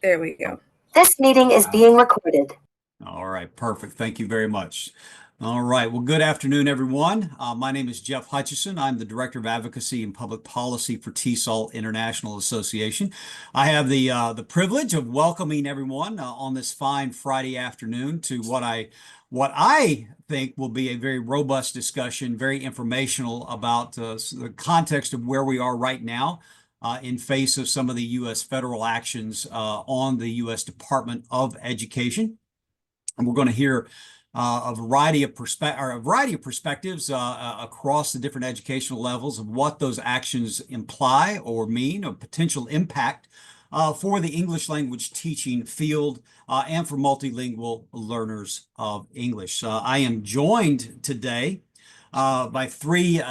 There we go. This meeting is being recorded. All right, perfect. Thank you very much. All right, well, good afternoon, everyone. My name is Jeff Hutchison. I'm the Director of Advocacy and Public Policy for TESOL International Association. I have the privilege of welcoming everyone on this fine Friday afternoon to what I think will be a very robust discussion, very informational about the context of where we are right now in face of some of the U.S. federal actions on the U.S. Department of Education. And we're going to hear a variety of perspectives across the different educational levels of what those actions imply or mean, or potential impact for the English language teaching field and for multilingual learners of English. I am joined today by three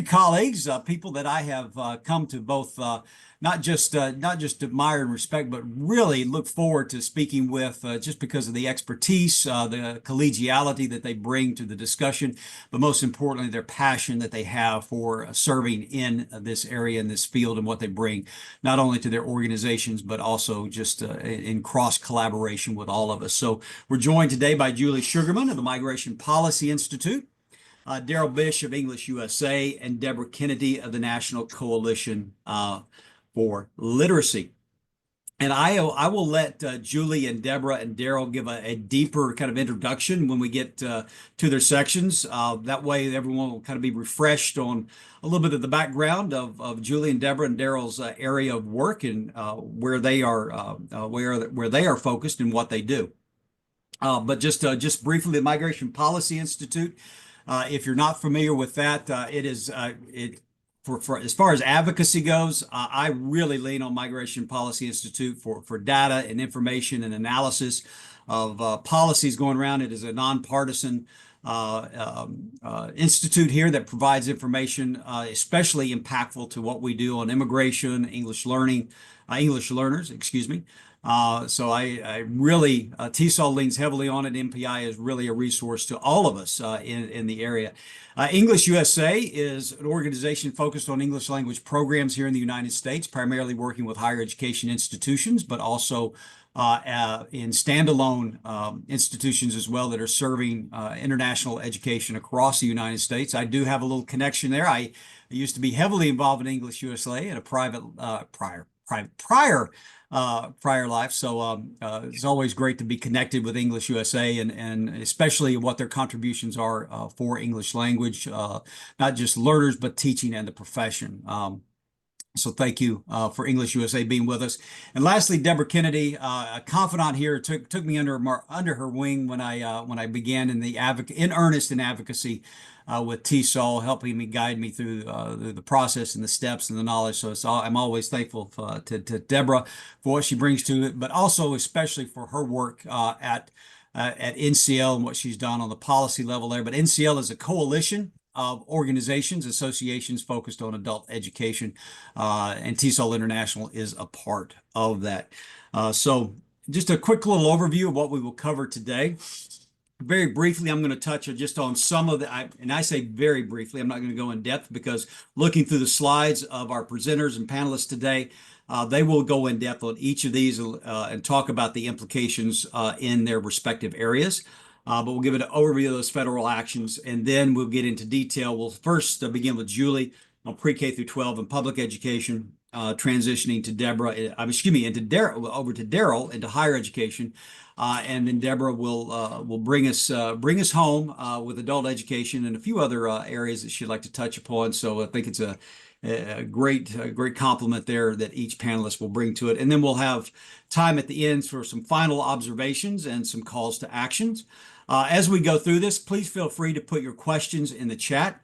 colleagues, people that I have come to both not just admire and respect, but really look forward to speaking with just because of the expertise, the collegiality that they bring to the discussion, but most importantly, their passion that they have for serving in this area, in this field, and what they bring not only to their organizations, but also just in cross collaboration with all of us. So we're joined today by Julie Sugarman of the Migration Policy Institute, Daryl Bish of English USA, and Deborah Kennedy of the National Coalition for Literacy. And I will let Julie and Deborah and Daryl give a deeper kind of introduction when we get to their sections. That way everyone will kind of be refreshed on a little bit of the background of Julie and Deborah and Daryl's area of work and where they are focused and what they do. But just briefly, the Migration Policy Institute, if you're not familiar with that, for as far as advocacy goes, I really lean on Migration Policy Institute for data and information and analysis of policies going around. It is a nonpartisan institute here that provides information especially impactful to what we do on immigration, English learners, excuse me. So I really, TESOL leans heavily on it. MPI is really a resource to all of us in the area. English USA is an organization focused on English language programs here in the United States, primarily working with higher education institutions, but also in standalone institutions as well that are serving international education across the United States. I do have a little connection there. I used to be heavily involved in English USA in a prior life. So it's always great to be connected with English USA and especially what their contributions are for English language, not just learners, but teaching and the profession. So thank you for English USA being with us. And lastly, Deborah Kennedy, a confidant here, took me under her wing when I began in earnest in advocacy with TESOL, helping me guide me through the process and the steps and the knowledge. So I'm always thankful to Deborah for what she brings to it, but also especially for her work at NCL and what she's done on the policy level there. But NCL is a coalition of organizations, associations focused on adult education, and TESOL International is a part of that. So just a quick little overview of what we will cover today. Very briefly, I'm going to touch just on some of and I say very briefly, I'm not going to go in depth because looking through the slides of our presenters and panelists today, they will go in depth on each of these and talk about the implications in their respective areas. But we'll give it an overview of those federal actions, and then we'll get into detail. We'll first begin with Julie on pre-K through 12 and public education, transitioning to Deborah, into Daryl, over to Daryl into higher education. And then Deborah will bring us home with adult education and a few other areas that she'd like to touch upon. So I think it's a great compliment there that each panelist will bring to it. And then we'll have time at the end for some final observations and some calls to actions. As we go through this, please feel free to put your questions in the chat.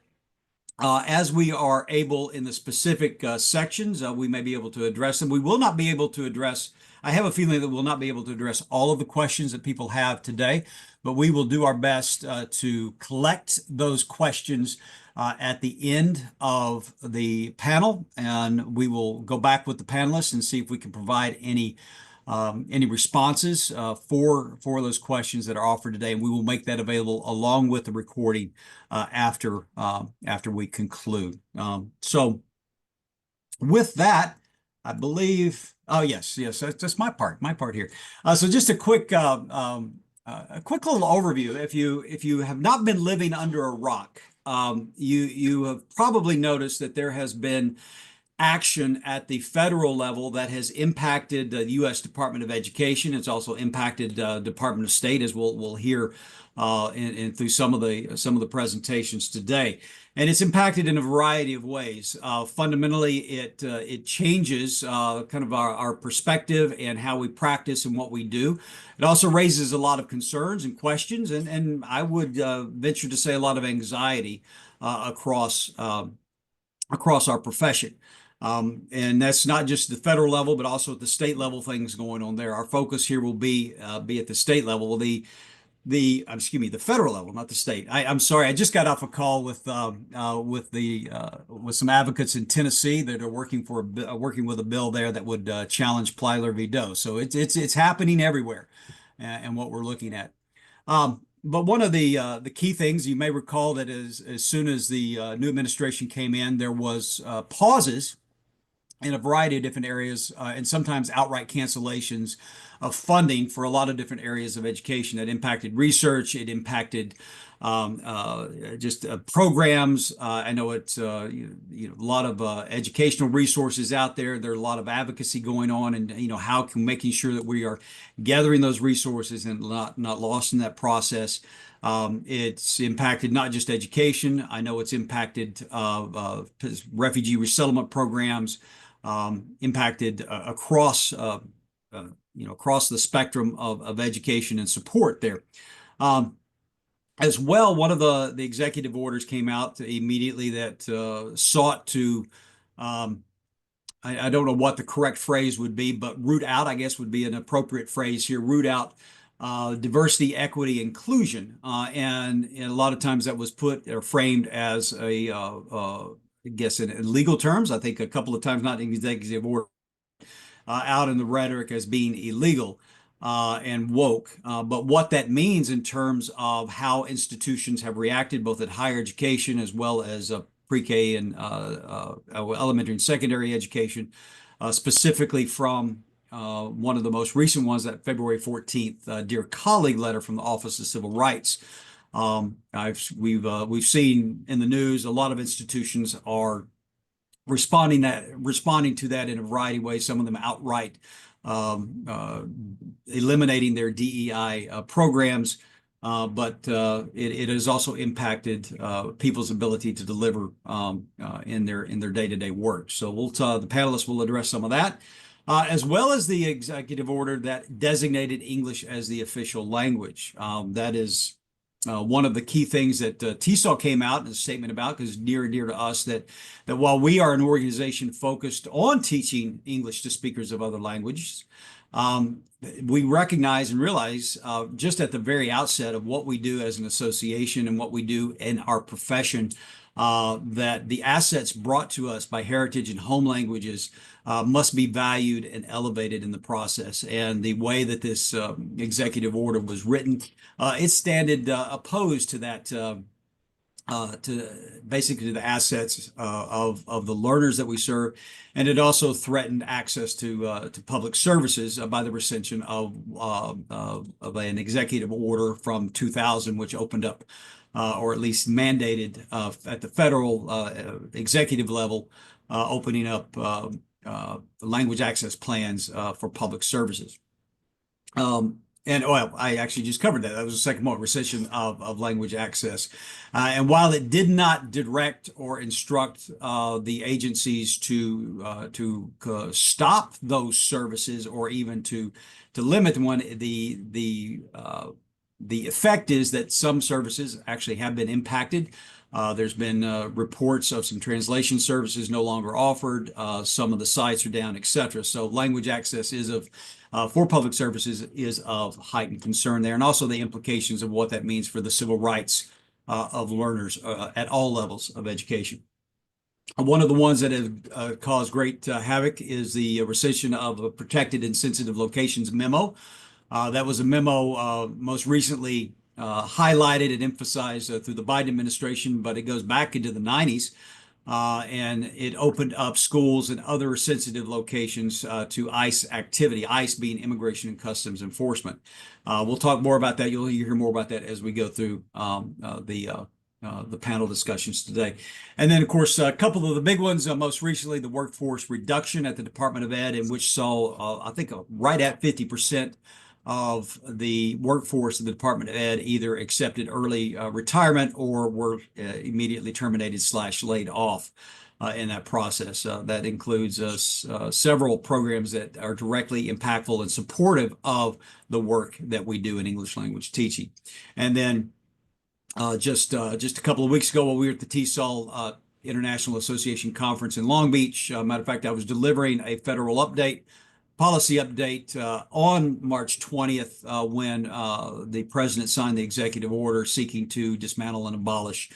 As we are able in the specific sections, we may be able to address them. We will not be able to address, I have a feeling that we'll not be able to address all of the questions that people have today, but we will do our best to collect those questions at the end of the panel, and we will go back with the panelists and see if we can provide any responses for those questions that are offered today, and we will make that available along with the recording after we conclude. So with that, I believe. Oh, yes, yes. That's my part here. So just a quick little overview. If you have not been living under a rock, you have probably noticed that there has been action at the federal level that has impacted the U.S. Department of Education. It's also impacted Department of State, as we'll hear through some of the presentations today. And it's impacted in a variety of ways. Fundamentally, it changes kind of our perspective and how we practice and what we do. It also raises a lot of concerns and questions, and I would venture to say a lot of anxiety across across our profession. And that's not just the federal level, but also at the state level, things going on there. Our focus here will be at the state level, excuse me, the federal level, not the state. I'm sorry, I just got off a call with some advocates in Tennessee that are working with a bill there that would challenge Plyler v. Doe. So it's happening everywhere, and what we're looking at. But one of the key things you may recall that as soon as the new administration came in, there was pauses in a variety of different areas, and sometimes outright cancellations of funding for a lot of different areas of education that impacted research. It impacted just programs. I know it's a lot of educational resources out there. There are a lot of advocacy going on, and how can making sure that we are gathering those resources and not lost in that process. It's impacted not just education. I know it's impacted refugee resettlement programs, impacted across the spectrum of education and support there. As well, one of the executive orders came out immediately that sought to, I don't know what the correct phrase would be, but root out, I guess, would be an appropriate phrase here, root out diversity, equity, inclusion. And a lot of times that was put or framed as I guess in legal terms. I think a couple of times, not in executive order, out in the rhetoric as being illegal and woke. But what that means in terms of how institutions have reacted, both at higher education as well as pre-K and elementary and secondary education, specifically from one of the most recent ones, that February 14th Dear Colleague letter from the Office of Civil Rights. We've seen in the news a lot of institutions are responding to that in a variety of ways. Some of them outright eliminating their DEI programs, but it has also impacted people's ability to deliver in their day-to-day work. So the panelists will address some of that. As well as the executive order that designated English as the official language. That is one of the key things that TESOL came out in a statement about, because it's near and dear to us, that while we are an organization focused on teaching English to speakers of other languages, we recognize and realize just at the very outset of what we do as an association and what we do in our profession, that the assets brought to us by heritage and home languages must be valued and elevated in the process. And the way that this executive order was written, it standed opposed to that, to basically the assets of the learners that we serve, and it also threatened access to public services by the rescission of an executive order from 2000, which opened up or at least mandated at the federal executive level, opening up language access plans for public services. And well, I actually just covered that. That was the second one, rescission of language access. And while it did not direct or instruct the agencies to stop those services or even to limit one, the effect is that some services actually have been impacted. There's been reports of some translation services no longer offered. Some of the sites are down, etc. So language access for public services is of heightened concern there, and also the implications of what that means for the civil rights of learners at all levels of education. One of the ones that have caused great havoc is the rescission of a protected and sensitive locations memo. That was a memo most recently highlighted and emphasized through the Biden administration, but it goes back into the 90s. and it opened up schools and other sensitive locations to ICE activity, ICE being Immigration and Customs Enforcement. We'll talk more about that. You'll hear more about that as we go through the panel discussions today. And then, of course, a couple of the big ones, most recently, the workforce reduction at the Department of Ed, in which saw, I think, right at 50% of the workforce of the Department of Ed either accepted early retirement or were immediately terminated / laid off in that process. That includes several programs that are directly impactful and supportive of the work that we do in English language teaching. And then just a couple of weeks ago, while we were at the TESOL International Association Conference in Long Beach, matter of fact, I was delivering a federal policy update on March 20th when the president signed the executive order seeking to dismantle and abolish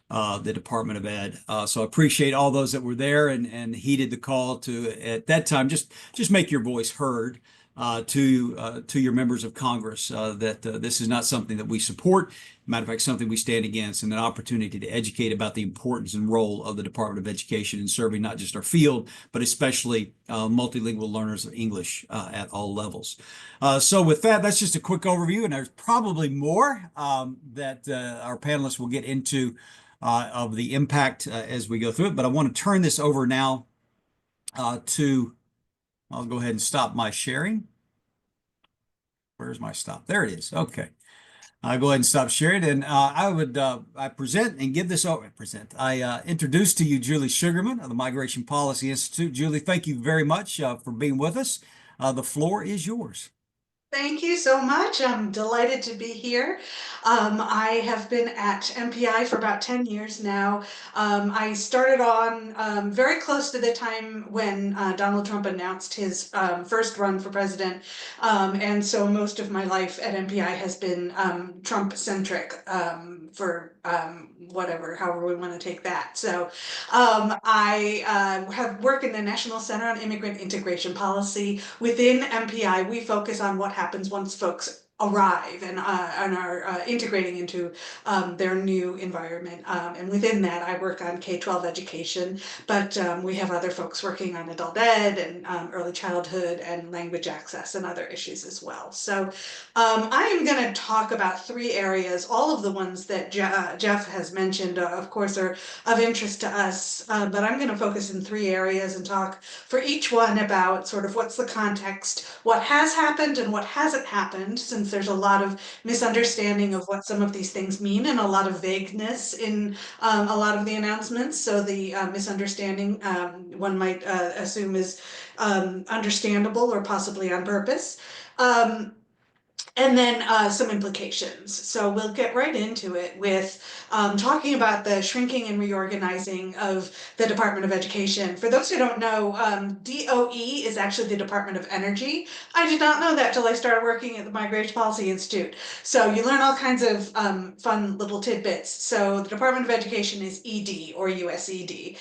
the Department of Ed. So I appreciate all those that were there and heeded the call to, at that time, just make your voice heard to your members of Congress that this is not something that we support. Matter of fact, something we stand against, and an opportunity to educate about the importance and role of the Department of Education in serving not just our field, but especially multilingual learners of English at all levels. So with that, that's just a quick overview, and there's probably more that our panelists will get into of the impact as we go through it. But I want to turn this over now to, I'll go ahead and stop my sharing. Where's my stop? There it is. Okay. I'll go ahead and stop sharing. And I present and give this over. I introduce to you Julie Sugarman of the Migration Policy Institute. Julie, thank you very much for being with us. The floor is yours. Thank you so much. I'm delighted to be here. I have been at MPI for about 10 years now. I started on very close to the time when Donald Trump announced his first run for president. And so most of my life at MPI has been Trump-centric for however we want to take that. So I have worked in the National Center on Immigrant Integration Policy. Within MPI, we focus on what happens once folks arrive and are integrating into their new environment. And within that, I work on K-12 education, but we have other folks working on adult ed and early childhood and language access and other issues as well. So I am going to talk about 3 areas. All of the ones that Jeff has mentioned, of course, are of interest to us, but I'm going to focus in 3 areas and talk for each one about sort of what's the context, what has happened and what hasn't happened, since there's a lot of misunderstanding of what some of these things mean and a lot of vagueness in a lot of the announcements. So the misunderstanding one might assume is understandable or possibly on purpose. And then some implications. So we'll get right into it with talking about the shrinking and reorganizing of the Department of Education. For those who don't know, DOE is actually the Department of Energy. I did not know that till I started working at the Migration Policy Institute. So you learn all kinds of fun little tidbits. So the Department of Education is ED or USED.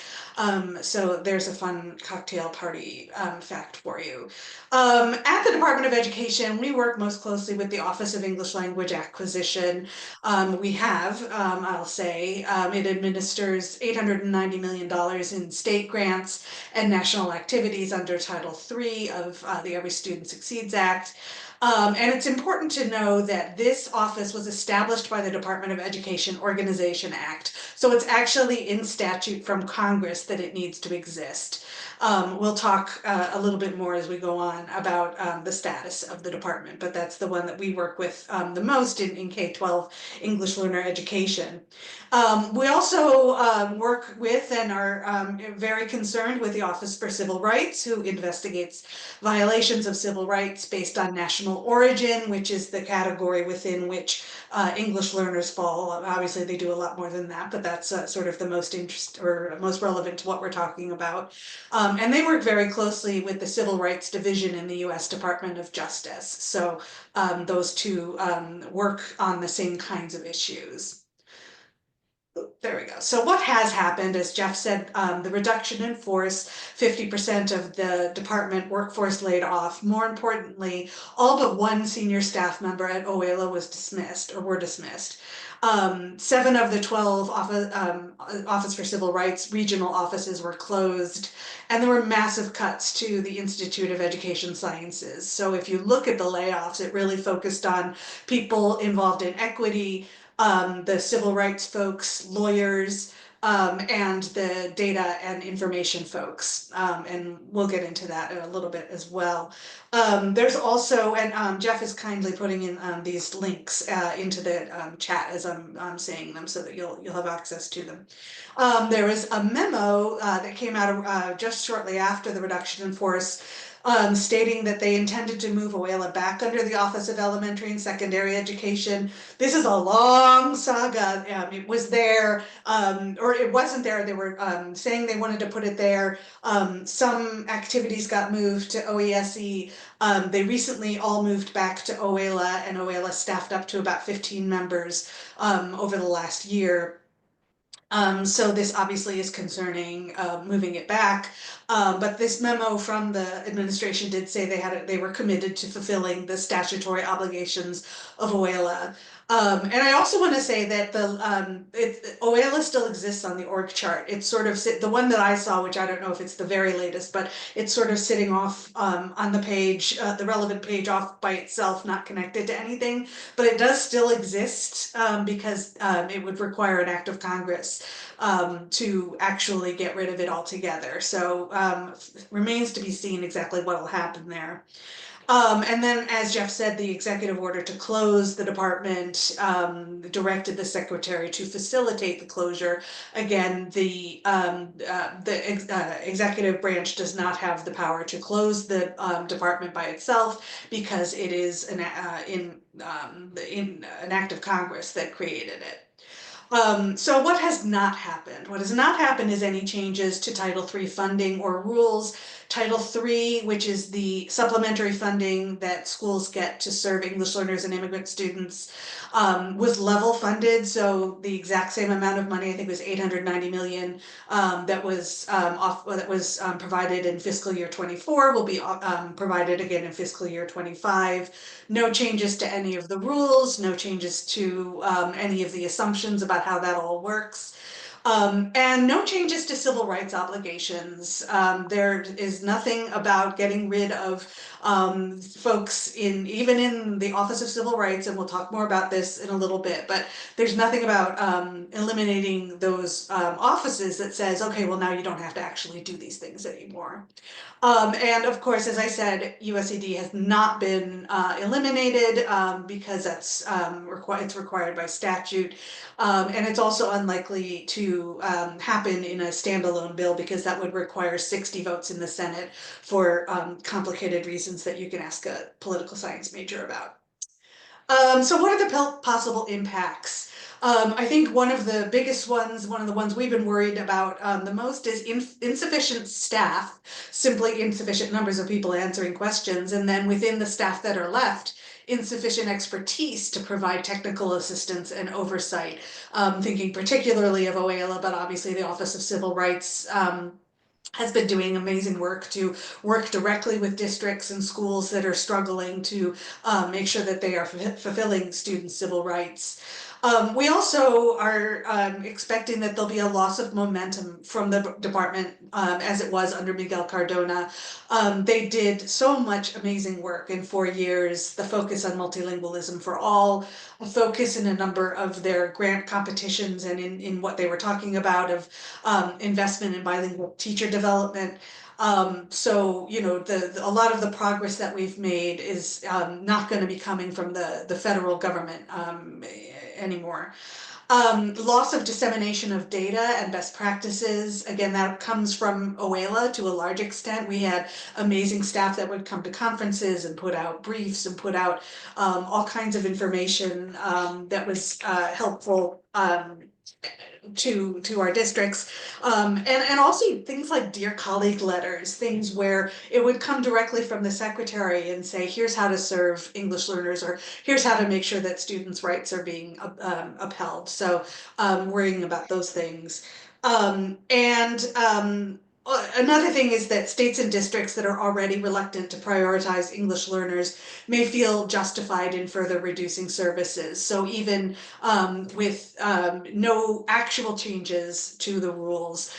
So there's a fun cocktail party fact for you. At the Department of Education, we work most closely with the Office of English Language Acquisition. I'll say, it administers $890 million in state grants and national activities under Title III of the Every Student Succeeds Act. And it's important to know that this office was established by the Department of Education Organization Act. So it's actually in statute from Congress that it needs to exist. We'll talk a little bit more as we go on about the status of the department, but that's the one that we work with the most in K-12 English learner education. We also work with and are very concerned with the Office for Civil Rights, who investigates violations of civil rights based on national origin, which is the category within which English learners fall. Obviously, they do a lot more than that, but that's sort of the most most relevant to what we're talking about. And they work very closely with the Civil Rights Division in the U.S. Department of Justice. So those two work on the same kinds of issues. There we go. So what has happened, as Jeff said, the reduction in force, 50% of the department workforce laid off. More importantly, all but one senior staff member at OALA was dismissed or were dismissed. 7 of the 12 Office for Civil Rights regional offices were closed, and there were massive cuts to the Institute of Education Sciences. So if you look at the layoffs, it really focused on people involved in equity, the civil rights folks, lawyers, and the data and information folks. And we'll get into that in a little bit as well. There's also, and Jeff is kindly putting in these links into the chat as I'm saying them so that you'll have access to them. There was a memo that came out just shortly after the reduction in force, stating that they intended to move OALA back under the Office of Elementary and Secondary Education. This is a long saga. It was there, or it wasn't there. They were saying they wanted to put it there. Some activities got moved to OESE. They recently all moved back to OALA, and OALA staffed up to about 15 members over the last year. So this obviously is concerning moving it back, but this memo from the administration did say they were committed to fulfilling the statutory obligations of OALA. And I also want to say that OALA still exists on the org chart. It's sort of the one that I saw, which I don't know if it's the very latest, but it's sort of sitting off on the page, the relevant page off by itself, not connected to anything. But it does still exist because it would require an act of Congress to actually get rid of it altogether. So remains to be seen exactly what will happen there. And then, as Jeff said, the executive order to close the department directed the secretary to facilitate the closure. Again, the executive branch does not have the power to close the department by itself because it is an act of Congress that created it. So what has not happened? What has not happened is any changes to Title III funding or rules. Title III, which is the supplementary funding that schools get to serve English learners and immigrant students, was level funded. So the exact same amount of money, I think it was 890 million, that was provided in fiscal year 24 will be provided again in fiscal year 25. No changes to any of the rules, no changes to any of the assumptions about how that all works. And no changes to civil rights obligations. There is nothing about getting rid of folks even in the Office of Civil Rights, and we'll talk more about this in a little bit, but there's nothing about eliminating those offices that says, okay, well, now you don't have to actually do these things anymore. And of course, as I said, USED has not been eliminated because that's it's required by statute. And it's also unlikely to happen in a standalone bill because that would require 60 votes in the Senate for complicated reasons that you can ask a political science major about. So what are the possible impacts? I think one of the biggest ones, one of the ones we've been worried about the most is insufficient staff, simply insufficient numbers of people answering questions, and then within the staff that are left, insufficient expertise to provide technical assistance and oversight. Thinking particularly of OALA, but obviously the Office of Civil Rights has been doing amazing work to work directly with districts and schools that are struggling to make sure that they are fulfilling students' civil rights. We also are expecting that there'll be a loss of momentum from the department as it was under Miguel Cardona. They did so much amazing work in 4 years, the focus on multilingualism for all, a focus in a number of their grant competitions and in what they were talking about of investment in bilingual teacher development. So, you know, a lot of the progress that we've made is not going to be coming from the federal government anymore. Loss of dissemination of data and best practices. Again, that comes from OALA to a large extent. We had amazing staff that would come to conferences and put out briefs and put out all kinds of information that was helpful to our districts, and also things like dear colleague letters, things where it would come directly from the secretary and say, here's how to serve English learners, or here's how to make sure that students' rights are being upheld. So worrying about those things. Another thing is that states and districts that are already reluctant to prioritize English learners may feel justified in further reducing services. So even with no actual changes to the rules,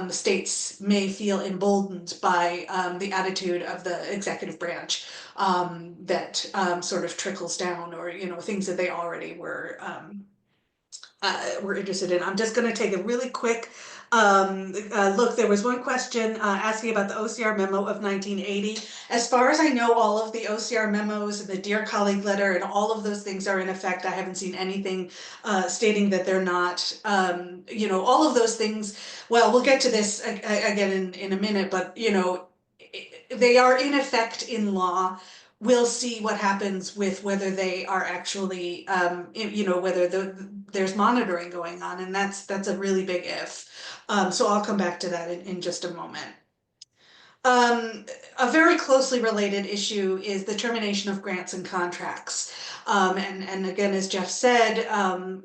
states may feel emboldened by the attitude of the executive branch that sort of trickles down, or things that they already were interested in. I'm just going to take a really quick look. There was one question asking about the OCR memo of 1980. As far as I know, all of the OCR memos and the Dear Colleague letter and all of those things are in effect. I haven't seen anything stating that they're not. All of those things. Well, we'll get to this again in a minute, but they are in effect in law. We'll see what happens with whether they are actually, whether there's monitoring going on, and that's a really big if. So I'll come back to that in just a moment. Um, a very closely related issue is the termination of grants and contracts. And again, as Jeff said,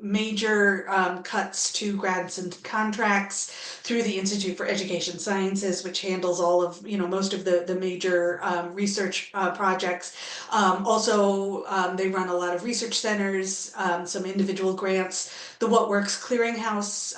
major cuts to grants and contracts through the Institute for Education Sciences, which handles all of, most of the major research projects. Also, they run a lot of research centers, some individual grants. The What Works Clearinghouse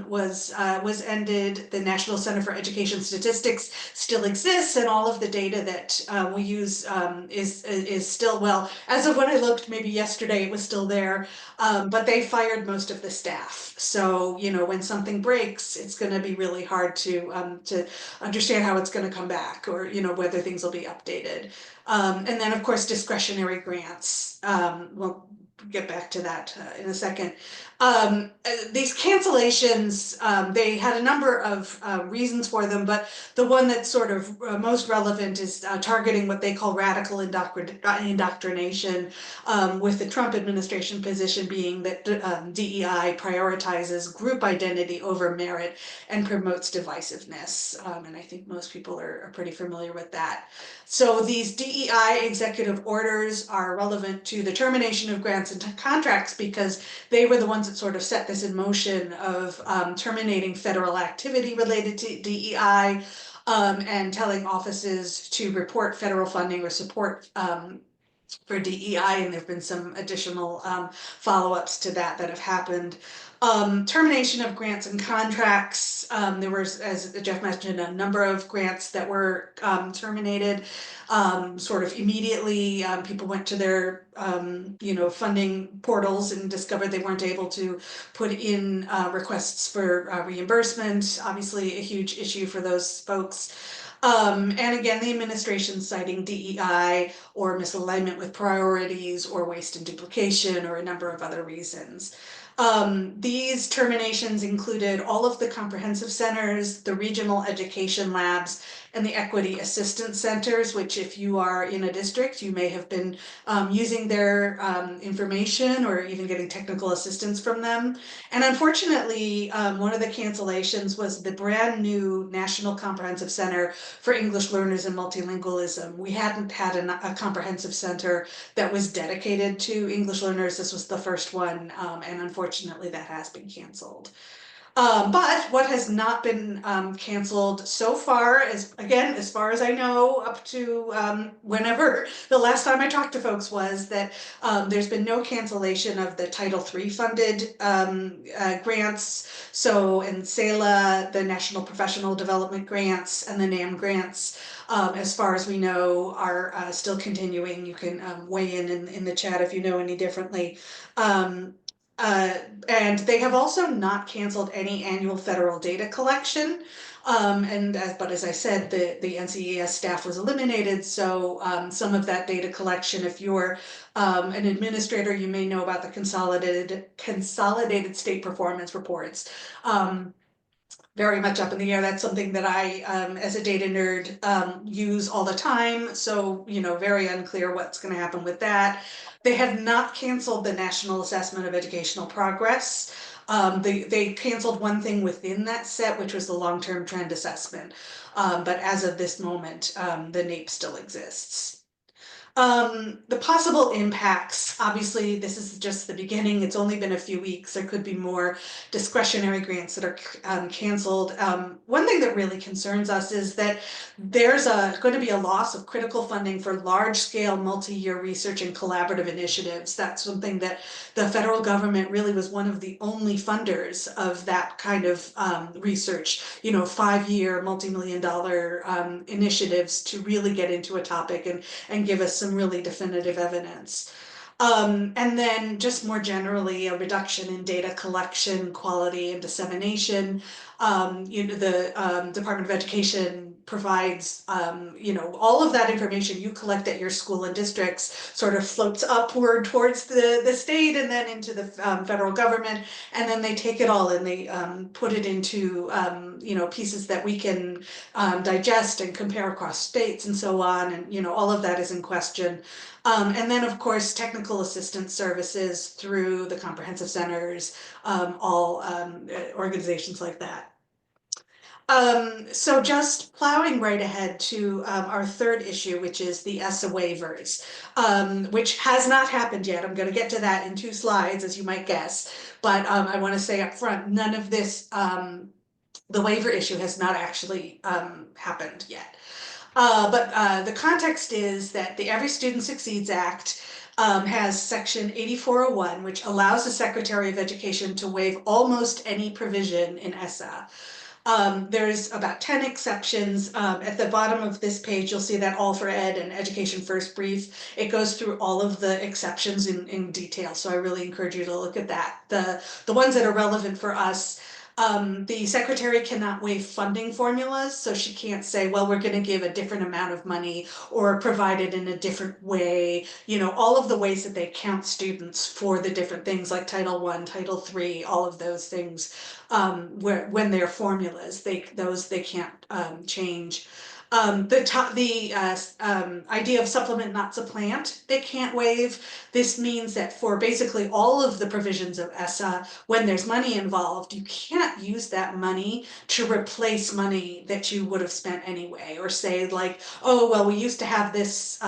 was ended. The National Center for Education Statistics still exists, and all of the data that we use is still, well, as of when I looked, maybe yesterday, it was still there, but they fired most of the staff. So when something breaks, it's going to be really hard to understand how it's going to come back, or whether things will be updated. And then of course discretionary grants. We'll get back to that in a second. These cancellations, they had a number of reasons for them, but the one that's sort of most relevant is targeting what they call radical indoctrination, with the Trump administration position being that DEI prioritizes group identity over merit and promotes divisiveness. And I think most people are pretty familiar with that. So these DEI executive orders are relevant to the termination of grants and contracts because they were the ones that sort of set this in motion of terminating federal activity related to DEI, and telling offices to report federal funding or support for DEI, and there have been some additional follow-ups to that have happened. Termination of grants and contracts. There was, as Jeff mentioned, a number of grants that were terminated sort of immediately. People went to their funding portals and discovered they weren't able to put in requests for reimbursement. Obviously a huge issue for those folks. And again, the administration citing DEI or misalignment with priorities or waste and duplication or a number of other reasons. These terminations included all of the comprehensive centers, the regional education labs, and the equity assistance centers, which if you are in a district, you may have been using their information or even getting technical assistance from them. And unfortunately, one of the cancellations was the brand new National Comprehensive Center for English Learners and Multilingualism. We hadn't had a comprehensive center that was dedicated to English learners. This was the first one, and unfortunately that has been canceled. But what has not been canceled so far is, again, as far as I know, up to whenever the last time I talked to folks, was that there's been no cancellation of the Title III funded grants. So in SELA, the National Professional Development Grants and the NAM grants, as far as we know, are still continuing. You can weigh in the chat if you know any differently. And they have also not canceled any annual federal data collection. But as I said, the NCES staff was eliminated, so some of that data collection, if you're an administrator, you may know about the consolidated state performance reports. Very much up in the air. That's something that I, as a data nerd, use all the time. So, very unclear what's going to happen with that. They have not canceled the National Assessment of Educational Progress. They canceled one thing within that set, which was the long-term trend assessment. But as of this moment, the NAEP still exists. The possible impacts, obviously, this is just the beginning. It's only been a few weeks. There could be more discretionary grants that are canceled. One thing that really concerns us is that there's going to be a loss of critical funding for large-scale multi-year research and collaborative initiatives. That's something that the federal government really was one of the only funders of that kind of research, 5-year, multi-million dollar initiatives to really get into a topic and give us some really definitive evidence. And then just more generally, a reduction in data collection, quality, and dissemination. The Department of Education provides, all of that information you collect at your school and districts sort of floats upward towards the state and then into the federal government. And then they take it all and they put it into, pieces that we can digest and compare across states and so on. And, all of that is in question. And then, of course, technical assistance services through the comprehensive centers, all organizations like that. So just plowing right ahead to our third issue, which is the ESSA waivers, which has not happened yet. I'm going to get to that in 2 slides, as you might guess. But I want to say up front, none of this, the waiver issue has not actually happened yet. But the context is that the Every Student Succeeds Act has section 8401, which allows the Secretary of Education to waive almost any provision in ESSA. There's about 10 exceptions. At the bottom of this page, you'll see that All for Ed and Education First brief. It goes through all of the exceptions in detail, so I really encourage you to look at that. The ones that are relevant for us, the secretary cannot waive funding formulas, so she can't say, well, we're going to give a different amount of money or provide it in a different way. All of the ways that they count students for the different things like Title I, Title III, all of those things, when they're formulas, they can't change. The idea of supplement, not supplant, they can't waive. This means that for basically all of the provisions of ESSA, when there's money involved, you can't use that money to replace money that you would have spent anyway, or say like, oh, well, we used to have this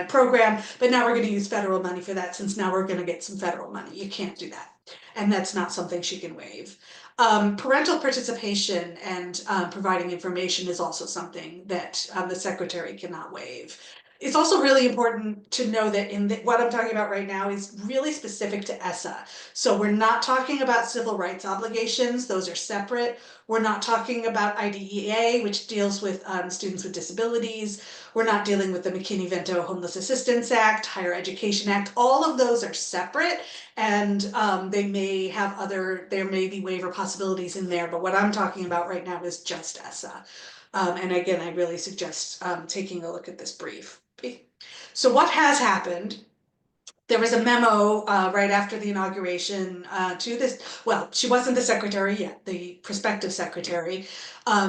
program, but now we're going to use federal money for that since now we're going to get some federal money. You can't do that. And that's not something she can waive. Parental participation and providing information is also something that the secretary cannot waive. It's also really important to know that what I'm talking about right now is really specific to ESSA. So we're not talking about civil rights obligations. Those are separate. We're not talking about IDEA, which deals with students with disabilities. We're not dealing with the McKinney-Vento Homeless Assistance Act, Higher Education Act. All of those are separate, and there may be waiver possibilities in there, but what I'm talking about right now is just ESSA. And again, I really suggest taking a look at this brief. So what has happened? There was a memo right after the inauguration to this, well, she wasn't the secretary yet, the prospective secretary,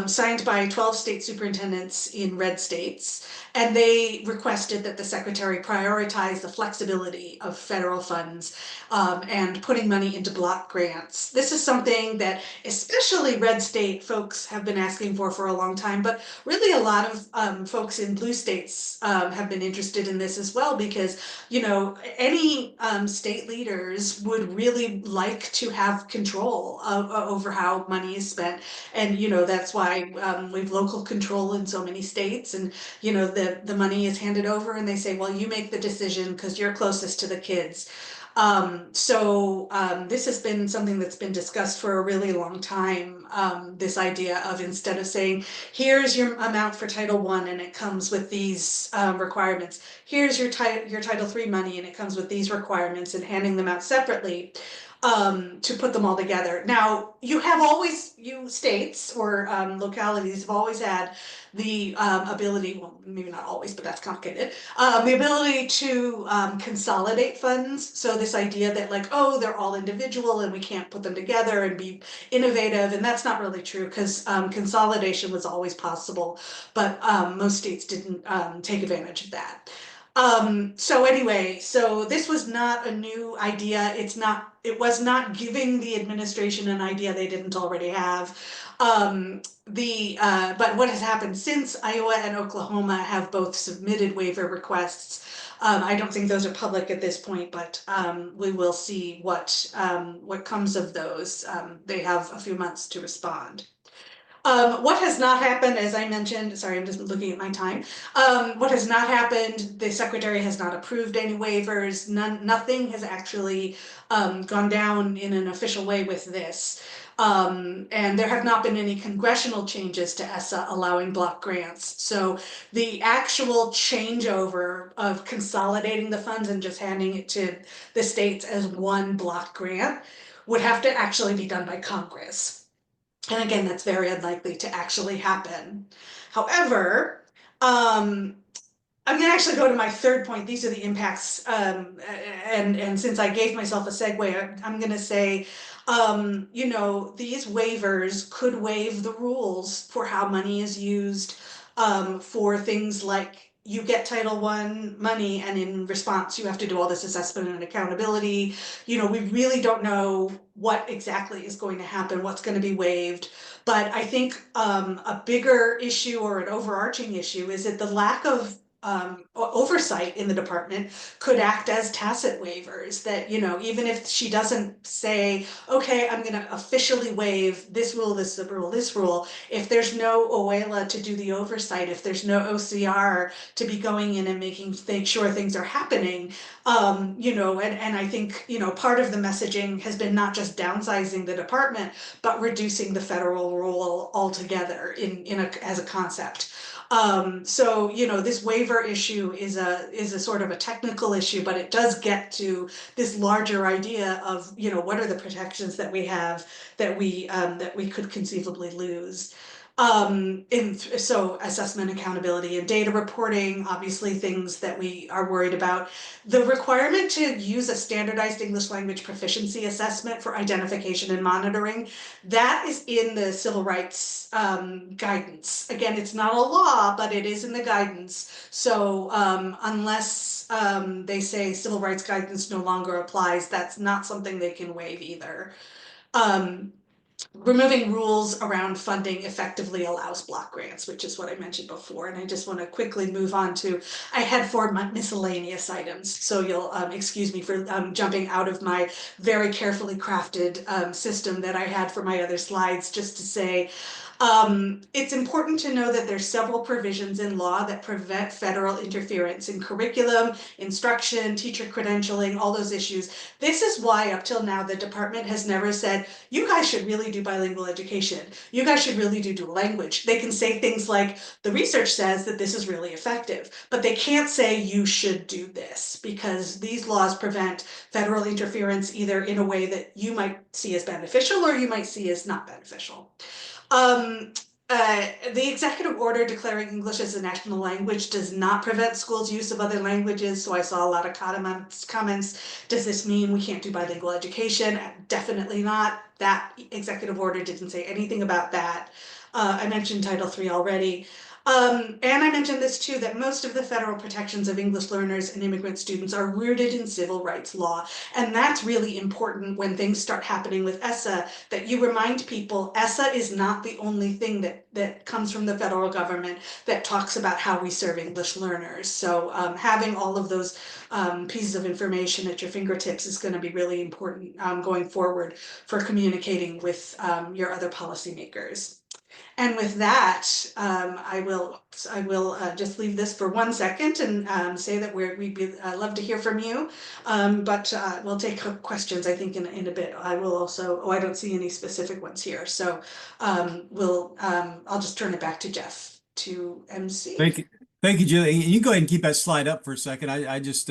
signed by 12 state superintendents in red states, and they requested that the secretary prioritize the flexibility of federal funds and putting money into block grants. This is something that especially red state folks have been asking for a long time, but really a lot of folks in blue states have been interested in this as well, because any state leaders would really like to have control over how money is spent. And, that's why we have local control in so many states. And, the money is handed over and they say, well, you make the decision because you're closest to the kids. This has been something that's been discussed for a really long time. This idea of, instead of saying, here's your amount for Title I and it comes with these requirements, here's your Title III money and it comes with these requirements, and handing them out separately, to put them all together. Now, you states or localities have always had the ability, well, maybe not always, but that's complicated, the ability to consolidate funds. So this idea that like, oh, they're all individual and we can't put them together and be innovative, and that's not really true, because consolidation was always possible, but most states didn't take advantage of that. So anyway, so this was not a new idea. It was not giving the administration an idea they didn't already have. But what has happened since Iowa and Oklahoma have both submitted waiver requests. I don't think those are public at this point, but we will see what comes of those. They have a few months to respond. What has not happened, as I mentioned, sorry, I'm just looking at my time. What has not happened, the secretary has not approved any waivers. Nothing has actually gone down in an official way with this. And there have not been any congressional changes to ESSA allowing block grants. So the actual changeover of consolidating the funds and just handing it to the states as one block grant would have to actually be done by Congress. And again, that's very unlikely to actually happen. However, I'm going to actually go to my third point. These are the impacts. And since I gave myself a segue, I'm going to say, these waivers could waive the rules for how money is used for things like you get Title I money, and in response, you have to do all this assessment and accountability. We really don't know what exactly is going to happen, what's going to be waived. But I think a bigger issue or an overarching issue is that the lack of oversight in the department could act as tacit waivers, that even if she doesn't say, okay, I'm going to officially waive this rule, this rule, this rule, if there's no OELA to do the oversight, if there's no OCR to be going in and making sure things are happening, and I think part of the messaging has been not just downsizing the department, but reducing the federal role altogether as a concept. So this waiver issue is a sort of a technical issue, but it does get to this larger idea of what are the protections that we have that we could conceivably lose. So assessment, accountability, and data reporting, obviously things that we are worried about. The requirement to use a standardized English language proficiency assessment for identification and monitoring, that is in the civil rights guidance. Again, it's not a law, but it is in the guidance. So unless they say civil rights guidance no longer applies, that's not something they can waive either. Removing rules around funding effectively allows block grants, which is what I mentioned before. And I just want to quickly move on to, I had 4 miscellaneous items, so you'll excuse me for jumping out of my very carefully crafted system that I had for my other slides, just to say, it's important to know that there's several provisions in law that prevent federal interference in curriculum, instruction, teacher credentialing, all those issues. This is why up till now the department has never said, you guys should really do bilingual education. You guys should really do dual language. They can say things like, the research says that this is really effective, but they can't say you should do this, because these laws prevent federal interference either in a way that you might see as beneficial or you might see as not beneficial. The executive order declaring English as a national language does not prevent schools' use of other languages, so I saw a lot of comments. Does this mean we can't do bilingual education? Definitely not. That executive order didn't say anything about that. I mentioned Title III already. And I mentioned this too, that most of the federal protections of English learners and immigrant students are rooted in civil rights law. And that's really important when things start happening with ESSA, that you remind people ESSA is not the only thing that comes from the federal government that talks about how we serve English learners. So having all of those pieces of information at your fingertips is going to be really important going forward for communicating with your other policymakers. And with that, I will just leave this for 1 second and say that we'd love to hear from you. But we'll take questions, I think, in a bit. I will also, I don't see any specific ones here. So I'll just turn it back to Jeff to MC. Thank you. Thank you, Julie. And you go ahead and keep that slide up for a second. I just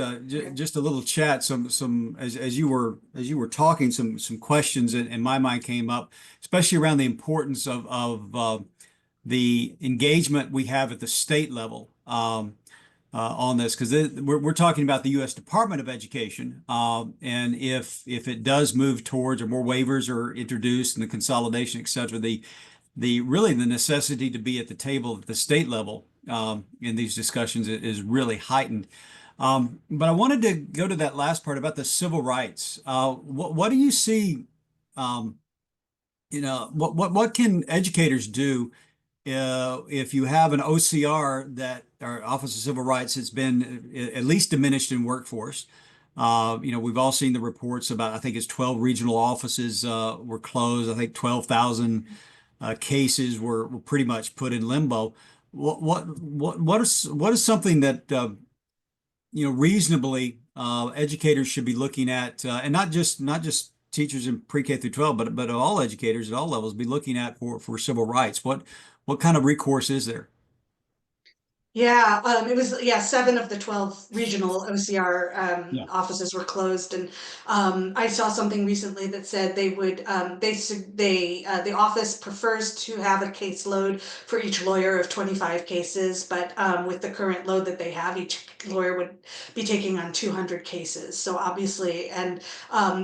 just a little chat. Some as you were talking, some questions in my mind came up, especially around the importance of the engagement we have at the state level on this, because we're talking about the U.S. Department of Education, and if it does move towards, or more waivers are introduced and the consolidation, et cetera, really the necessity to be at the table at the state level in these discussions is really heightened. But I wanted to go to that last part about the civil rights. What do you see? Um, what can educators do if you have an OCR that, or Office of Civil Rights, has been at least diminished in workforce? We've all seen the reports about, I think it's 12 regional offices were closed. I think 12,000 cases were pretty much put in limbo. What is something that reasonably educators should be looking at, and not just teachers in pre-K through 12, but all educators at all levels be looking at for civil rights? What kind of recourse is there? Yeah, it was, yeah, 7 of the 12 regional OCR Yeah. offices were closed, and I saw something recently that said they would the office prefers to have a caseload for each lawyer of 25 cases, but with the current load that they have, each lawyer would be taking on 200 cases. So obviously, and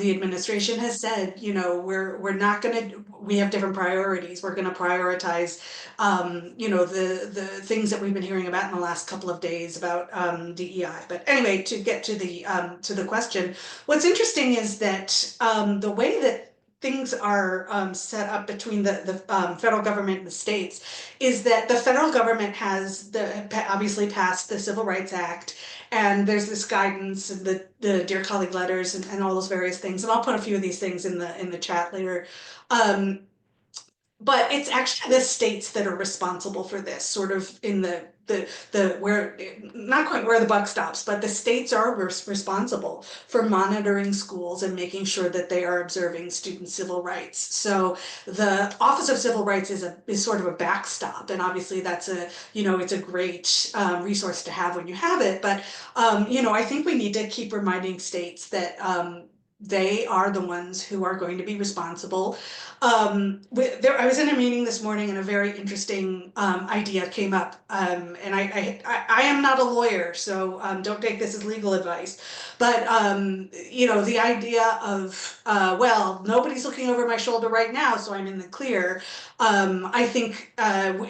the administration has said, we're not going to, we have different priorities. We're going to prioritize the things that we've been hearing about in the last couple of days about DEI. But anyway, to get to the question, what's interesting is that the way that things are set up between the federal government and the states is that the federal government has obviously passed the Civil Rights Act, and there's this guidance and the Dear Colleague letters and all those various things, and I'll put a few of these things in the chat later. Um, but it's actually the states that are responsible for this, sort of in the where, not quite where the buck stops, but the states are responsible for monitoring schools and making sure that they are observing student civil rights. So the Office of Civil Rights is sort of a backstop, and obviously that's it's a great resource to have when you have it. But I think we need to keep reminding states that they are the ones who are going to be responsible. I was in a meeting this morning and a very interesting idea came up. And I am not a lawyer, so don't take this as legal advice. But the idea of well, nobody's looking over my shoulder right now, so I'm in the clear. I think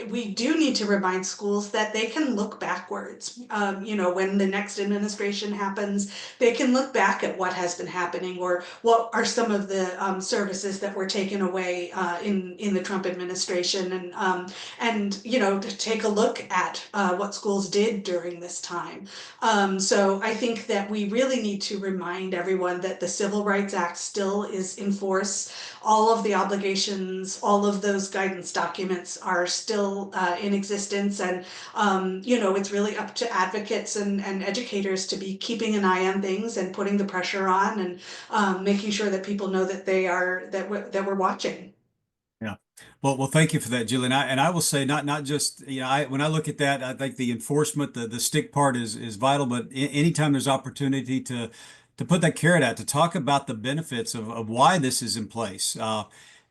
we do need to remind schools that they can look backwards. When the next administration happens, they can look back at what has been happening, or what are some of the services that were taken away in the Trump administration, and to take a look at what schools did during this time. So I think that we really need to remind everyone that the Civil Rights Act still is in force. All of the obligations, all of those guidance documents are still in existence, and it's really up to advocates and educators to be keeping an eye on things and putting the pressure on, and making sure that people know that that we're watching. Yeah. Well, thank you for that, Julie. And I will say, not just, when I look at that, I think the enforcement, the stick part is vital, but anytime there's opportunity to put that carrot out, to talk about the benefits of why this is in place,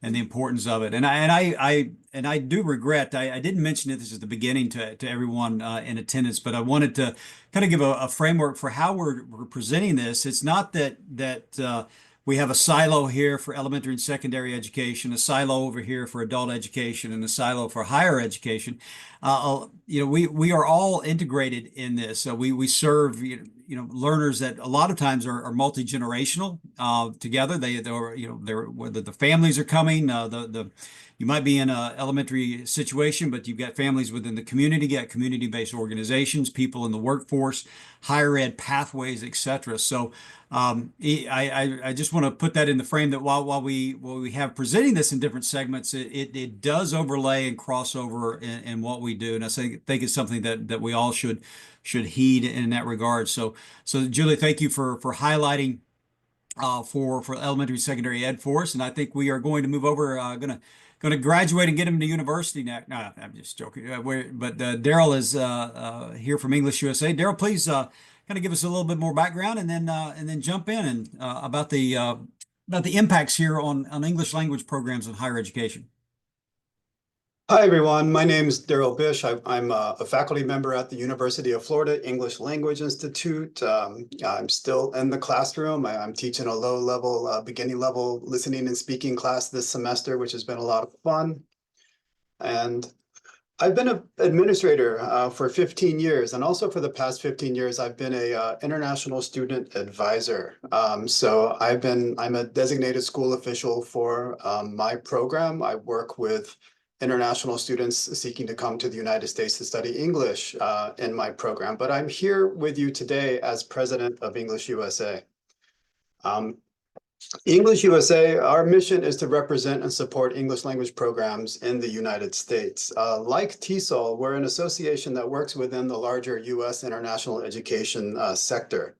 and the importance of it. And I do regret, I didn't mention it, this is the beginning to everyone in attendance, but I wanted to kind of give a framework for how we're presenting this. It's not that we have a silo here for elementary and secondary education, a silo over here for adult education, and a silo for higher education. We are all integrated in this. So we serve learners that a lot of times are multi-generational together. They're whether the families are coming, you might be in an elementary situation, but you've got families within the community, you got community-based organizations, people in the workforce, higher ed pathways, etc. So I just want to put that in the frame that while we have presenting this in different segments, it does overlay and cross over in what we do, and I think it's something that we all should heed in that regard. So Julie, thank you for highlighting for elementary secondary ed for us, and I think we are going to move over. Going to graduate and get him to university next. No, I'm just joking. But Daryl is here from English USA. Daryl, please kind of give us a little bit more background, and then jump in and about the impacts here on English language programs in higher education. Hi, everyone. My name is Daryl Bish. I'm a faculty member at the University of Florida English Language Institute. I'm still in the classroom. I'm teaching a low-level, beginning level listening and speaking class this semester, which has been a lot of fun. And I've been an administrator for 15 years, and also for the past 15 years, I've been a international student advisor. So I'm a designated school official for my program. I work with international students seeking to come to the United States to study English in my program. But I'm here with you today as president of English USA. English USA, our mission is to represent and support English language programs in the United States. Like TESOL, we're an association that works within the larger US international education sector.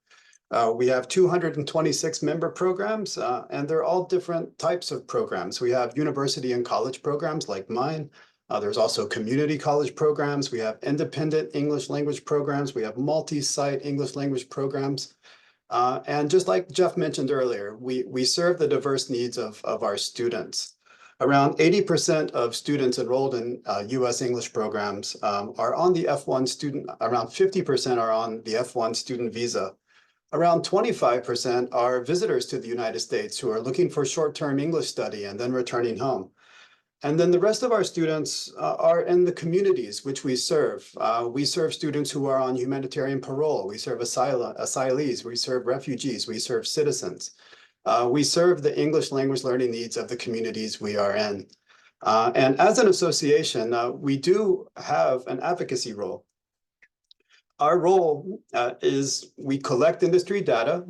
We have 226 member programs, and they're all different types of programs. We have university and college programs like mine. There's also community college programs. We have independent English language programs. We have multi-site English language programs. And just like Jeff mentioned earlier, we serve the diverse needs of our students. Around 80% of students enrolled in US English programs are on the F1 student, around 50% are on the F1 student visa. Around 25% are visitors to the United States who are looking for short-term English study and then returning home. And then the rest of our students are in the communities which we serve. We serve students who are on humanitarian parole. We serve asylees. We serve refugees. We serve citizens. We serve the English language learning needs of the communities we are in. And as an association, we do have an advocacy role. Our role is we collect industry data.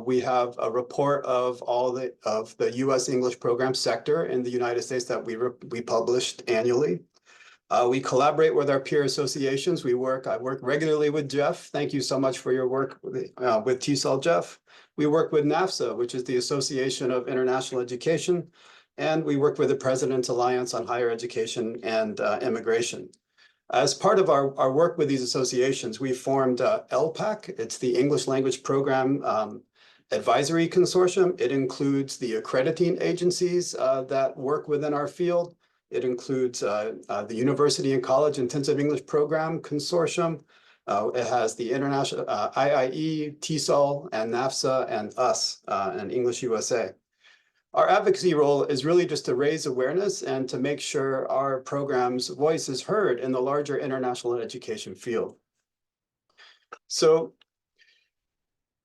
We have a report of all the U.S. English program sector in the United States that we published annually. We collaborate with our peer associations. I work regularly with Jeff. Thank you so much for your work with TESOL, Jeff. We work with NAFSA, which is the Association of International Education, and we work with the President's Alliance on Higher Education and Immigration. As part of our work with these associations, we formed LPAC. It's the English Language Program Advisory Consortium. It includes the accrediting agencies that work within our field. It includes the University and College Intensive English Program Consortium. It has the international IIE, TESOL, and NAFSA, and us, and English USA. Our advocacy role is really just to raise awareness and to make sure our program's voice is heard in the larger international education field. So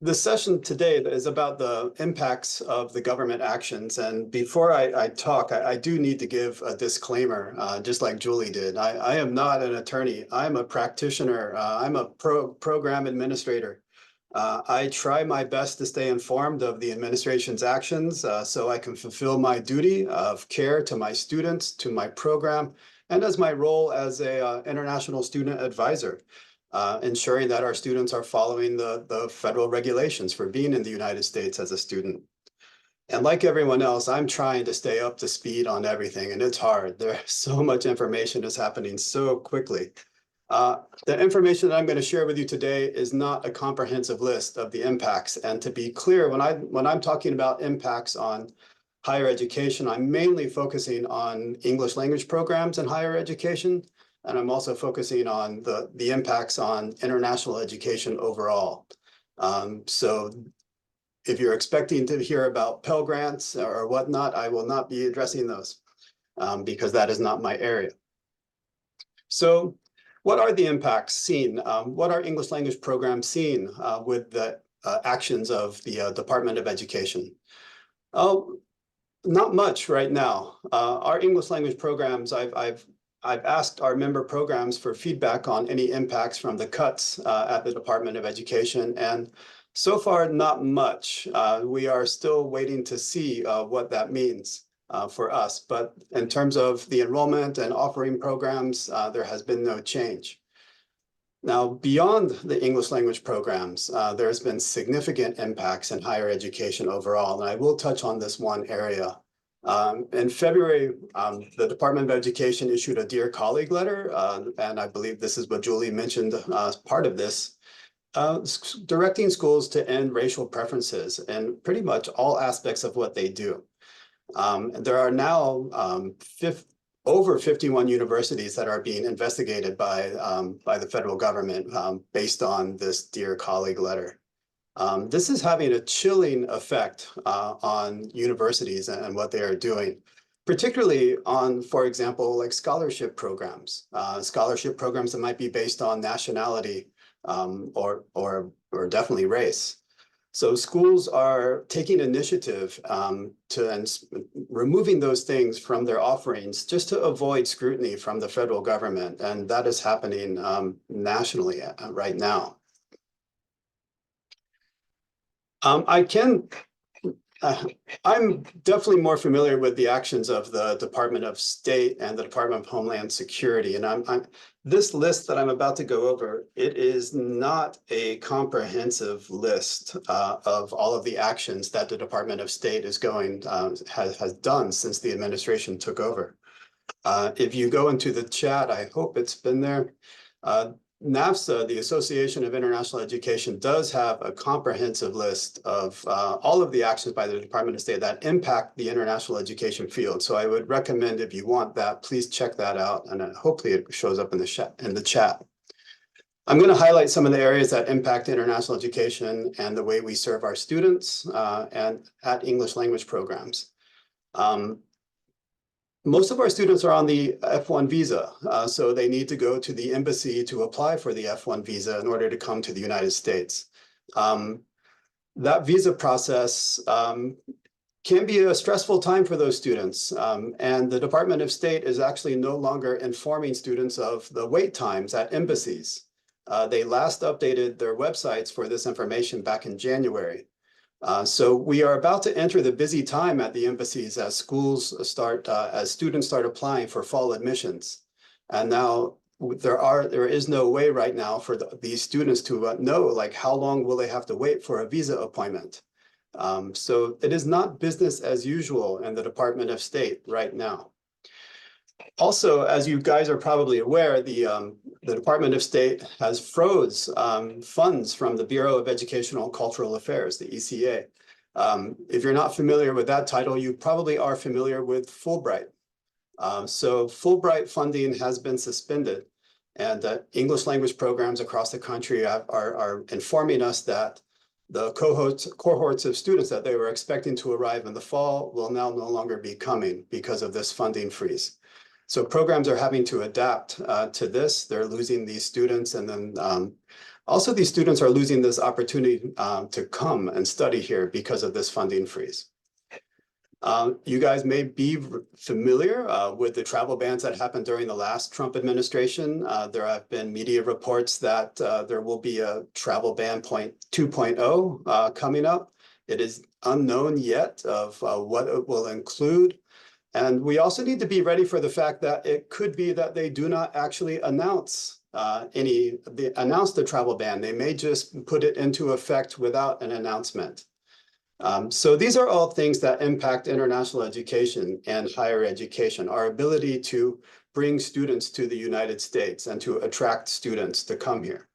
the session today is about the impacts of the government actions. And before I talk, I do need to give a disclaimer, just like Julie did. I am not an attorney. I'm a practitioner. I'm a program administrator. I try my best to stay informed of the administration's actions so I can fulfill my duty of care to my students, to my program, and as my role as an international student advisor, ensuring that our students are following the federal regulations for being in the United States as a student. And like everyone else, I'm trying to stay up to speed on everything, and it's hard. There's so much information is happening so quickly. The information that I'm going to share with you today is not a comprehensive list of the impacts. And to be clear, when I'm talking about impacts on higher education, I'm mainly focusing on English language programs in higher education. And I'm also focusing on the impacts on international education overall. So if you're expecting to hear about Pell Grants or whatnot, I will not be addressing those because that is not my area. So what are the impacts seen? What are English language programs seen with the actions of the Department of Education? Not much right now. Our English language programs, I've asked our member programs for feedback on any impacts from the cuts at the Department of Education, and so far, not much. We are still waiting to see what that means for us. But in terms of the enrollment and offering programs, there has been no change. Now, beyond the English language programs, there's been significant impacts in higher education overall, and I will touch on this one area. In February, the Department of Education issued a Dear Colleague letter, and I believe this is what Julie mentioned as part of this, directing schools to end racial preferences in pretty much all aspects of what they do. There are now over 51 universities that are being investigated by the federal government based on this Dear Colleague letter. This is having a chilling effect on universities and what they are doing, particularly on, for example, like scholarship programs that might be based on nationality or definitely race. So schools are taking initiative to removing those things from their offerings just to avoid scrutiny from the federal government. And that is happening nationally right now. I'm definitely more familiar with the actions of the Department of State and the Department of Homeland Security. And this list that I'm about to go over, it is not a comprehensive list of all of the actions that the Department of State has done since the administration took over. If you go into the chat, I hope it's been there. NAFSA, the Association of International Education, does have a comprehensive list of all of the actions by the Department of State that impact the international education field. So I would recommend, if you want that, please check that out, and hopefully it shows up in the chat. I'm going to highlight some of the areas that impact international education and the way we serve our students and at English language programs. Most of our students are on the F1 visa, so they need to go to the embassy to apply for the F1 visa in order to come to the United States. That visa process can be a stressful time for those students, and the Department of State is actually no longer informing students of the wait times at embassies. They last updated their websites for this information back in January. So we are about to enter the busy time at the embassies as as students start applying for fall admissions. And now there is no way right now for these students to know, like, how long will they have to wait for a visa appointment. So it is not business as usual in the Department of State right now. Also, as you guys are probably aware, the Department of State has froze funds from the Bureau of Educational and Cultural Affairs, the ECA. If you're not familiar with that title, you probably are familiar with Fulbright. So Fulbright funding has been suspended, and English language programs across the country are informing us that the cohorts of students that they were expecting to arrive in the fall will now no longer be coming because of this funding freeze. So programs are having to adapt to this. They're losing these students, and then also these students are losing this opportunity to come and study here because of this funding freeze. You guys may be familiar with the travel bans that happened during the last Trump administration. There have been media reports that there will be a travel ban 2.0 coming up. It is unknown yet of what it will include. And we also need to be ready for the fact that it could be that they do not actually announce the travel ban. They may just put it into effect without an announcement. So these are all things that impact international education and higher education, our ability to bring students to the United States and to attract students to come here.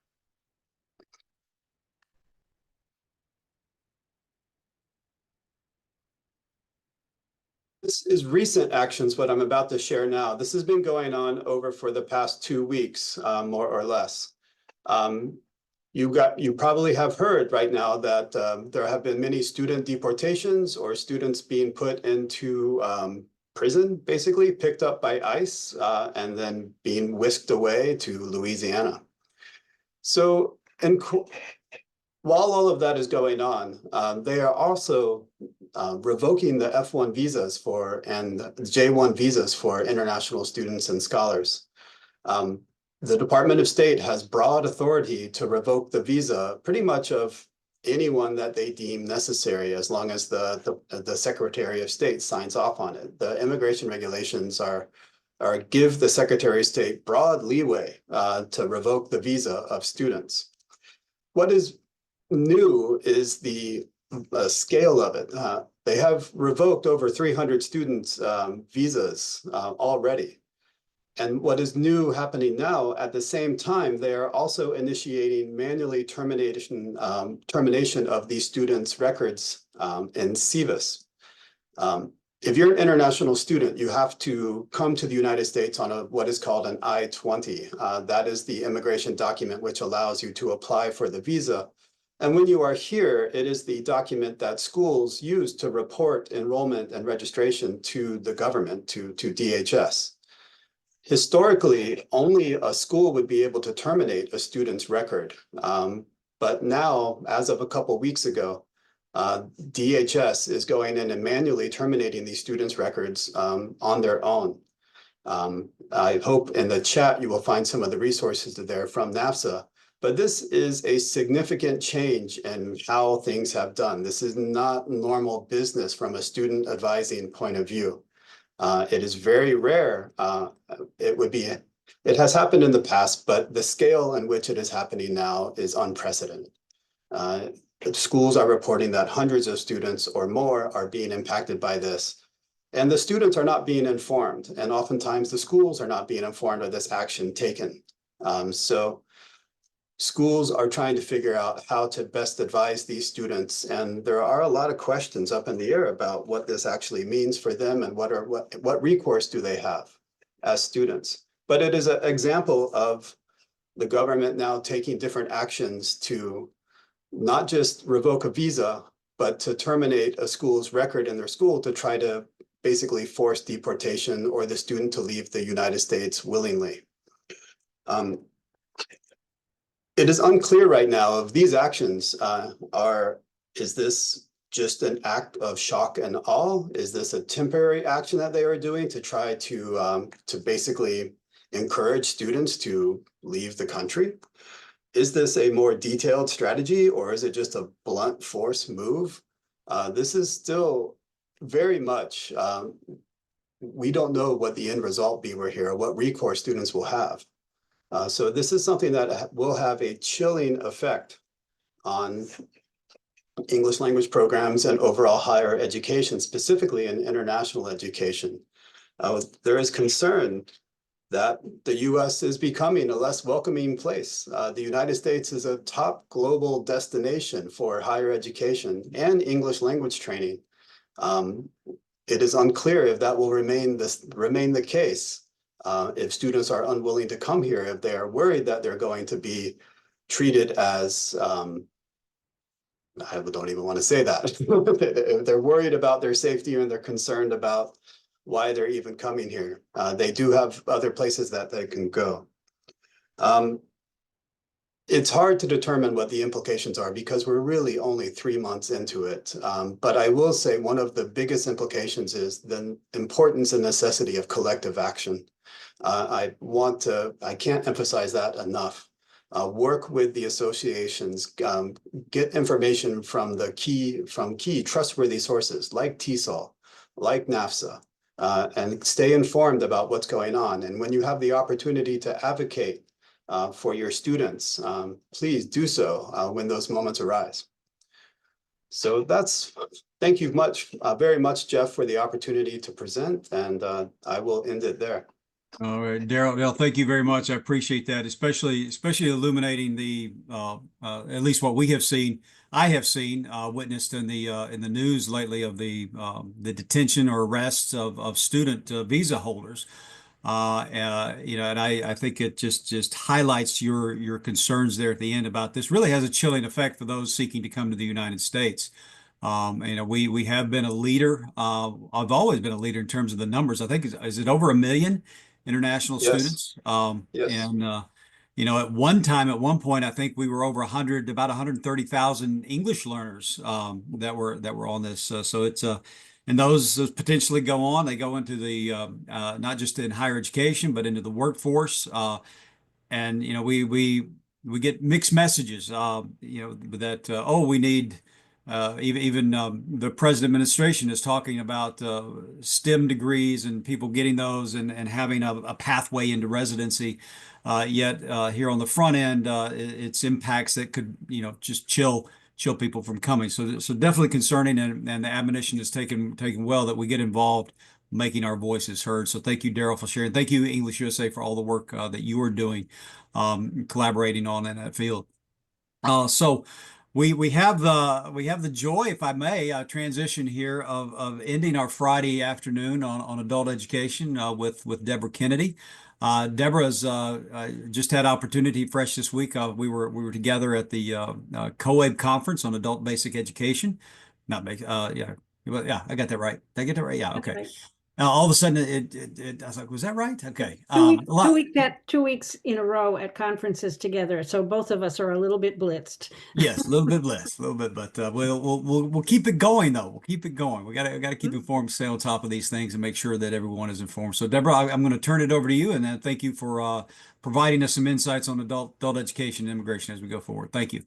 This is recent actions, what I'm about to share now. This has been going on over for the past 2 weeks, more or less. You probably have heard right now that there have been many student deportations or students being put into prison, basically picked up by ICE and then being whisked away to Louisiana. So, while all of that is going on, they are also revoking the F1 visas and J1 visas for international students and scholars. The Department of State has broad authority to revoke the visa pretty much of anyone that they deem necessary, as long as the Secretary of State signs off on it. The immigration regulations give the Secretary of State broad leeway to revoke the visa of students. What is new is the scale of it. They have revoked over 300 students' visas already. And what is new happening now, at the same time, they are also initiating manually termination of these students' records in SEVIS. If you're an international student, you have to come to the United States on what is called an I-20. That is the immigration document which allows you to apply for the visa And when you are here, it is the document that schools use to report enrollment and registration to the government, to DHS. Historically, only a school would be able to terminate a student's record. But now, as of a couple weeks ago, DHS is going in and manually terminating these students' records on their own. I hope in the chat you will find some of the resources there from NAFSA. But this is a significant change in how things have done. This is not normal business from a student advising point of view. It is very rare. It has happened in the past, but the scale in which it is happening now is unprecedented. Schools are reporting that hundreds of students or more are being impacted by this. And the students are not being informed. And oftentimes the schools are not being informed of this action taken. So schools are trying to figure out how to best advise these students. And there are a lot of questions up in the air about what this actually means for them and what recourse do they have as students. But it is an example of the government now taking different actions to not just revoke a visa, but to terminate a school's record in their school to try to basically force deportation or the student to leave the United States willingly. It is unclear right now if these actions is this just an act of shock and awe? Is this a temporary action that they are doing to try to basically encourage students to leave the country? Is this a more detailed strategy, or is it just a blunt force move? This is still very much, we don't know what the end result be here, or what recourse students will have. So this is something that will have a chilling effect on English language programs and overall higher education, specifically in international education. There is concern that the US is becoming a less welcoming place. The United States is a top global destination for higher education and English language training. It is unclear if that will remain the case. If students are unwilling to come here, if they are worried that they're going to be treated as, I don't even want to say that. If they're worried about their safety and they're concerned about why they're even coming here, they do have other places that they can go. It's hard to determine what the implications are because we're really only 3 months into it. But I will say one of the biggest implications is the importance and necessity of collective action. I can't emphasize that enough. Work with the associations, get information from key trustworthy sources like TESOL, like NAFSA, and stay informed about what's going on. And when you have the opportunity to advocate for your students, please do so when those moments arise. So thank you very much, Jeff, for the opportunity to present, and I will end it there. All right, Daryl, thank you very much. I appreciate that, especially illuminating the at least what we have seen. I have seen witnessed in the news lately of the detention or arrests of student visa holders. And I think it just highlights your concerns there at the end about this. Really has a chilling effect for those seeking to come to the United States. We have been a leader. I've always been a leader in terms of the numbers. I think is it over 1 million international students? Yes. And at one point, I think we were over about 130,000 English learners that were on this. So it's and those potentially go on. They go into the not just in higher education, but into the workforce. And we get mixed messages. That we need. Even the present administration is talking about STEM degrees and people getting those and having a pathway into residency. Yet here on the front end, it's impacts that could just chill people from coming. So definitely concerning, and the admonition is taken well that we get involved, making our voices heard. So thank you, Daryl, for sharing. Thank you, English USA, for all the work that you are doing, collaborating on in that field. So we have the joy, if I may, transition here of ending our Friday afternoon on adult education with Deborah Kennedy. Deborah's just had opportunity fresh this week. We were together at the COAB conference on adult basic education. Not basic, yeah, yeah, I got that right. Did I get that right? Yeah, okay. Right. All of a sudden, I was like, was that right? Okay. Two weeks in a row at conferences together. So both of us are a little bit blitzed. Yes, a little bit less, a little bit, but we'll keep it going though. We'll keep it going. We gotta keep informed, stay on top of these things, and make sure that everyone is informed. So, Deborah, I'm going to turn it over to you, and then thank you for providing us some insights on adult education and immigration as we go forward. Thank you.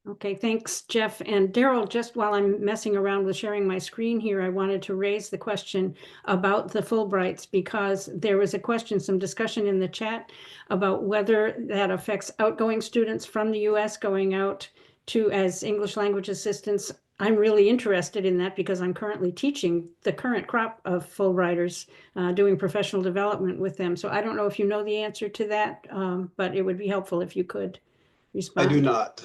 Okay, thanks, Jeff. And Daryl, just while I'm messing around with sharing my screen here, I wanted to raise the question about the Fulbrights, because there was a question, some discussion in the chat about whether that affects outgoing students from the US going out to as English language assistants. I'm really interested in that because I'm currently teaching the current crop of Fulbrighters, doing professional development with them. So I don't know if you know the answer to that, but it would be helpful if you could respond. I do not,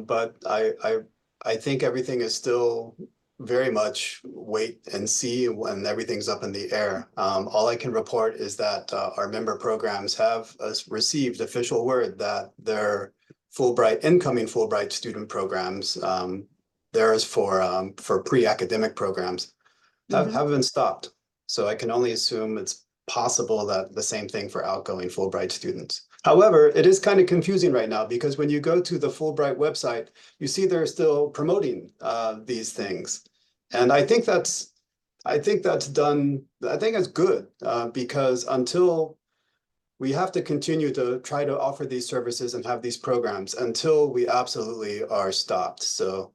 but I think everything is still very much wait and see when everything's up in the air. All I can report is that our member programs have received official word that their incoming Fulbright student programs, theirs for pre-academic programs, have been stopped. So I can only assume it's possible that the same thing for outgoing Fulbright students. However, it is kind of confusing right now because when you go to the Fulbright website, you see they're still promoting these things. And I think that's done, I think it's good because until we have to continue to try to offer these services and have these programs until we absolutely are stopped. So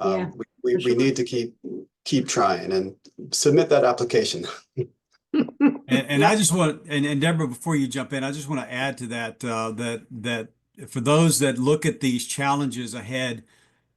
Yeah, we need to keep trying and submit that application. And I just want, and Deborah, before you jump in, I just want to add to that, that for those that look at these challenges ahead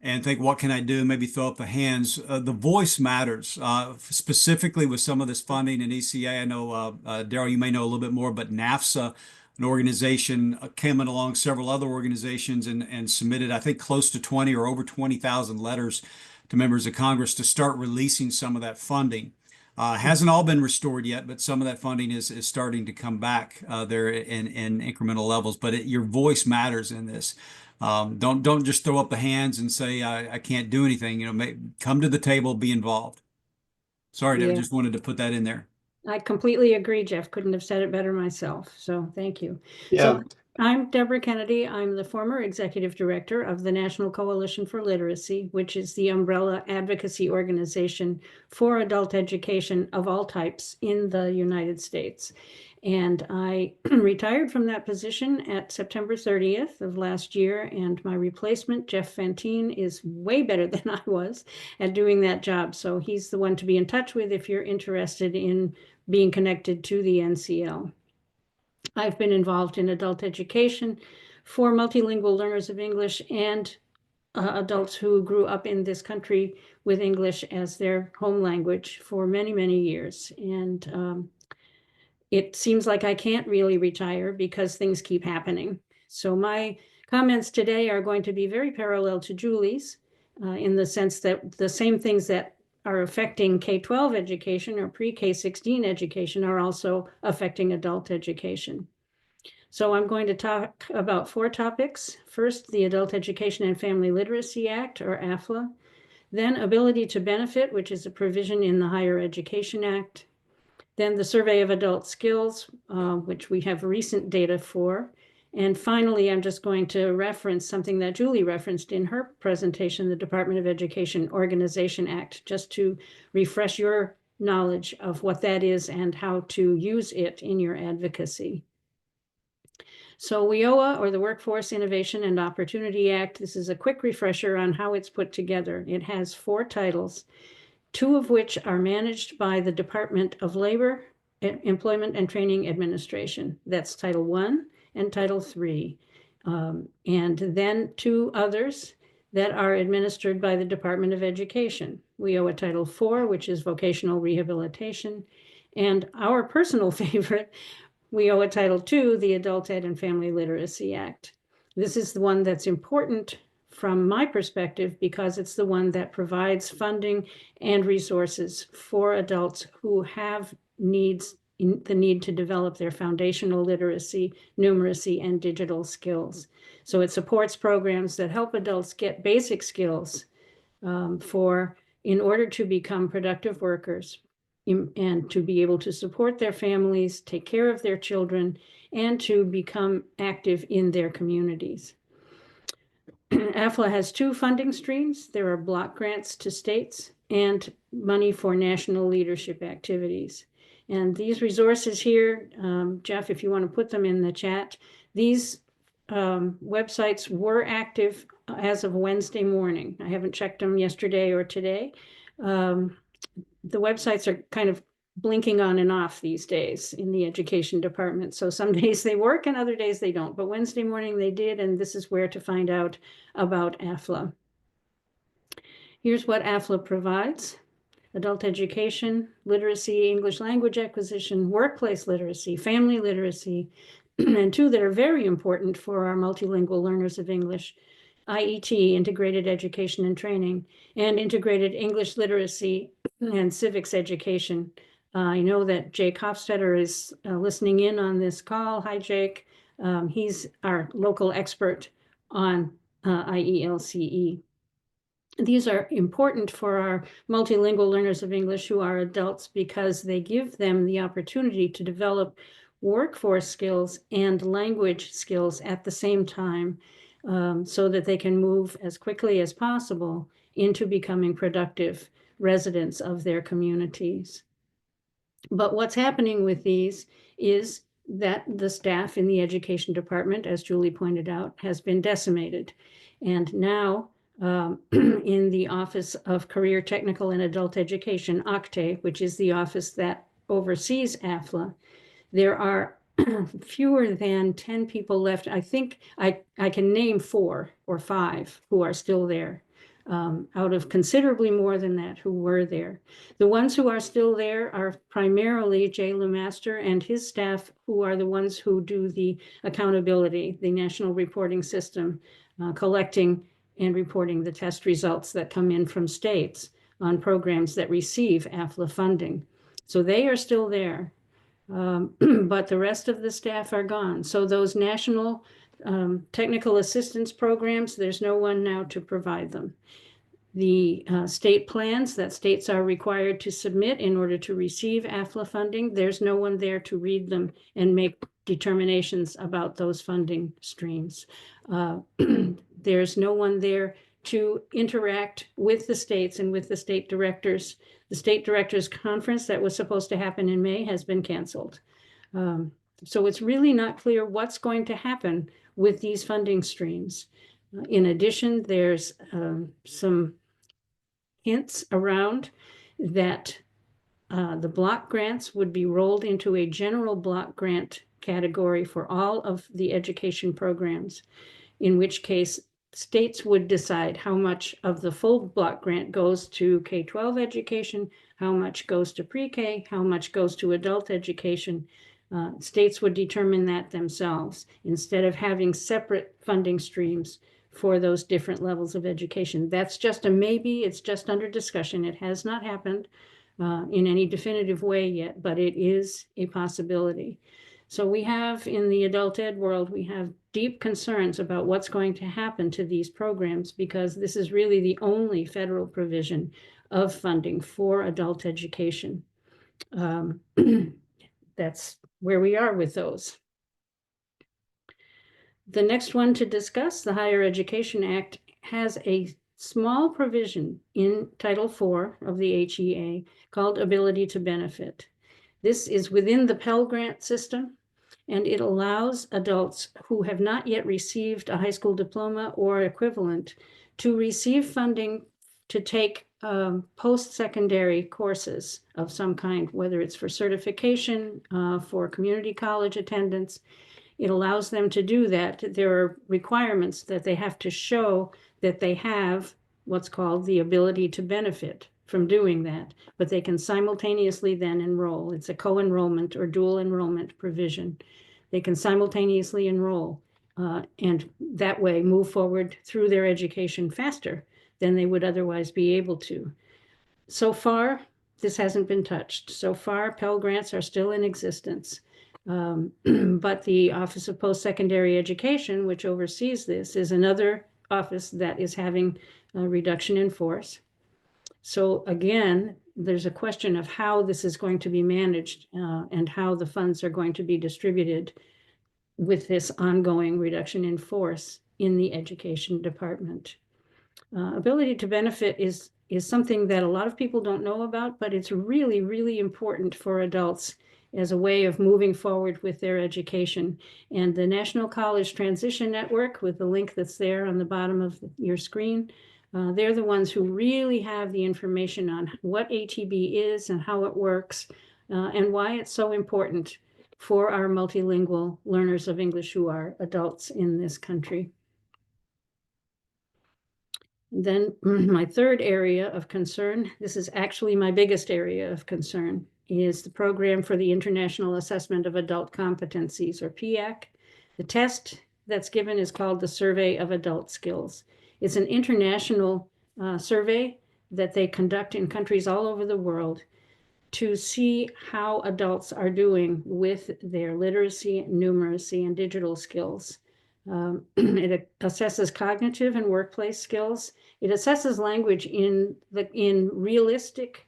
and think, what can I do? Maybe throw up the hands. The voice matters, specifically with some of this funding and ECA. I know, Daryl, you may know a little bit more, but NAFSA, an organization, came in along several other organizations and submitted, I think, close to 20 or over 20,000 letters to members of Congress to start releasing some of that funding. Hasn't all been restored yet, but some of that funding is starting to come back there in incremental levels. But your voice matters in this. Don't just throw up the hands and say I can't do anything. Come to the table, be involved. Sorry, I just wanted to put that in there. I completely agree, Jeff. Couldn't have said it better myself. So thank you. Yeah. So I'm Deborah Kennedy. I'm the former executive director of the National Coalition for Literacy, which is the umbrella advocacy organization for adult education of all types in the United States. And I retired from that position at September 30th of last year. And my replacement, Jeff Fantine, is way better than I was at doing that job. So he's the one to be in touch with if you're interested in being connected to the NCL. I've been involved in adult education for multilingual learners of English and adults who grew up in this country with English as their home language for many, many years. And it seems like I can't really retire because things keep happening. So my comments today are going to be very parallel to Julie's in the sense that the same things that are affecting K-12 education or pre-K-16 education are also affecting adult education. So I'm going to talk about 4 topics. First, the Adult Education and Family Literacy Act, or AFLA. Then Ability to Benefit, which is a provision in the Higher Education Act. Then the Survey of Adult Skills, which we have recent data for. And finally, I'm just going to reference something that Julie referenced in her presentation, the Department of Education Organization Act, just to refresh your knowledge of what that is and how to use it in your advocacy. So WIOA, or the Workforce Innovation and Opportunity Act, this is a quick refresher on how it's put together. It has 4 titles, 2 of which are managed by the Department of Labor, Employment and Training Administration. That's Title I and Title III. And then 2 others that are administered by the Department of Education. We owe a Title IV, which is vocational rehabilitation. And our personal favorite, we owe a Title II, the Adult Ed and Family Literacy Act. This is the one that's important from my perspective because it's the one that provides funding and resources for adults who have needs the need to develop their foundational literacy, numeracy, and digital skills. So it supports programs that help adults get basic skills in order to become productive workers and to be able to support their families, take care of their children, and to become active in their communities. AFLA has two funding streams. There are block grants to states and money for national leadership activities. And these resources here, Jeff, if you want to put them in the chat, these websites were active as of Wednesday morning. I haven't checked them yesterday or today. The websites are kind of blinking on and off these days in the education department. So some days they work and other days they don't. But Wednesday morning they did, and this is where to find out about AFLA. Here's what AFLA provides: adult education, literacy, English language acquisition, workplace literacy, family literacy, and two that are very important for our multilingual learners of English: IET, Integrated Education and Training, and Integrated English Literacy and Civics Education. I know that Jake Hofstetter is listening in on this call. Hi, Jake. He's our local expert on IELCE. These are important for our multilingual learners of English who are adults because they give them the opportunity to develop workforce skills and language skills at the same time, so that they can move as quickly as possible into becoming productive residents of their communities. But what's happening with these is that the staff in the education department, as Julie pointed out, has been decimated. And now in the Office of Career, Technical, and Adult Education, OCTE, which is the office that oversees AFLA, there are fewer than 10 people left. I think I can name 4 or 5 who are still there, out of considerably more than that who were there. The ones who are still there are primarily Jay Lemaster and his staff, who are the ones who do the accountability, the national reporting system, collecting and reporting the test results that come in from states on programs that receive AFLA funding. So they are still there. But the rest of the staff are gone. So those national technical assistance programs, there's no one now to provide them. The state plans that states are required to submit in order to receive AFLA funding, there's no one there to read them and make determinations about those funding streams. There's no one there to interact with the states and with the state directors. The state directors conference that was supposed to happen in May has been canceled. So it's really not clear what's going to happen with these funding streams. In addition, there's some hints around that the block grants would be rolled into a general block grant category for all of the education programs, in which case states would decide how much of the full block grant goes to K-12 education, how much goes to pre-K, how much goes to adult education. States would determine that themselves instead of having separate funding streams for those different levels of education. That's just a maybe. It's just under discussion. It has not happened in any definitive way yet, but it is a possibility. So we have, in the adult ed world, we have deep concerns about what's going to happen to these programs, because this is really the only federal provision of funding for adult education. That's where we are with those. The next one to discuss, the Higher Education Act, has a small provision in Title IV of the HEA called Ability to Benefit. This is within the Pell Grant system, and it allows adults who have not yet received a high school diploma or equivalent to receive funding to take post-secondary courses of some kind, whether it's for certification, for community college attendance. It allows them to do that. There are requirements that they have to show that they have what's called the ability to benefit from doing that, but they can simultaneously then enroll. It's a co-enrollment or dual enrollment provision. They can simultaneously enroll and that way move forward through their education faster than they would otherwise be able to. So far, this hasn't been touched. So far, Pell Grants are still in existence. But the Office of Post-Secondary Education, which oversees this, is another office that is having a reduction in force. So again, there's a question of how this is going to be managed and how the funds are going to be distributed with this ongoing reduction in force in the education department. Ability to benefit is something that a lot of people don't know about, but it's really, really important for adults as a way of moving forward with their education. And the National College Transition Network, with the link that's there on the bottom of your screen, they're the ones who really have the information on what ATB is and how it works and why it's so important for our multilingual learners of English who are adults in this country. Then my third area of concern, this is actually my biggest area of concern, is the Program for the International Assessment of Adult Competencies, or PIAC. The test that's given is called the Survey of Adult Skills. It's an international survey that they conduct in countries all over the world to see how adults are doing with their literacy, numeracy, and digital skills. It assesses cognitive and workplace skills. It assesses language in realistic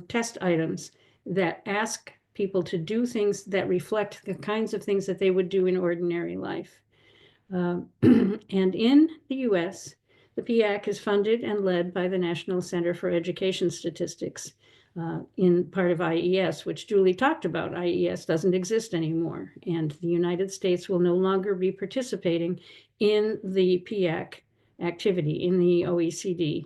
test items that ask people to do things that reflect the kinds of things that they would do in ordinary life. And in the US, the PIAC is funded and led by the National Center for Education Statistics in part of IES, which Julie talked about. IES doesn't exist anymore, and the United States will no longer be participating in the PIAC activity in the OECD.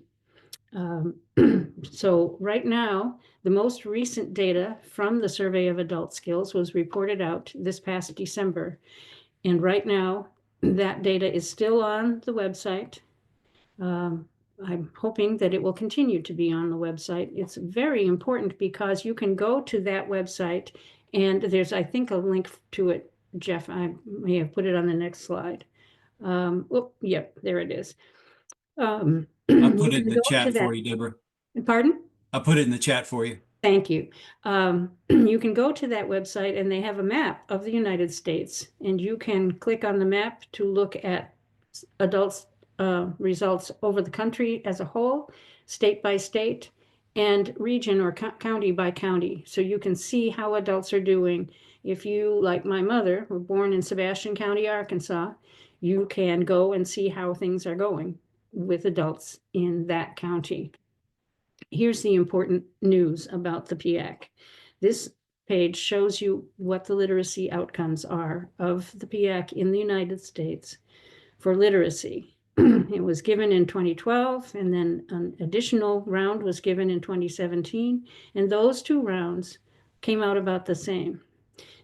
So right now, the most recent data from the Survey of Adult Skills was reported out this past December. And right now, that data is still on the website. I'm hoping that it will continue to be on the website. It's very important because you can go to that website and there's, I think, a link to it. Jeff, I may have put it on the next slide. Yep, there it is. I'll put it in the chat for you, Deborah. Pardon? I'll put it in the chat for you. Thank you. You can go to that website and they have a map of the United States, and you can click on the map to look at adults' results over the country as a whole, state by state, and region or county by county. So you can see how adults are doing. If you, like my mother, were born in Sebastian County, Arkansas, you can go and see how things are going with adults in that county. Here's the important news about the PIAC. This page shows you what the literacy outcomes are of the PIAC in the United States for literacy. It was given in 2012, and then an additional round was given in 2017, and those two rounds came out about the same.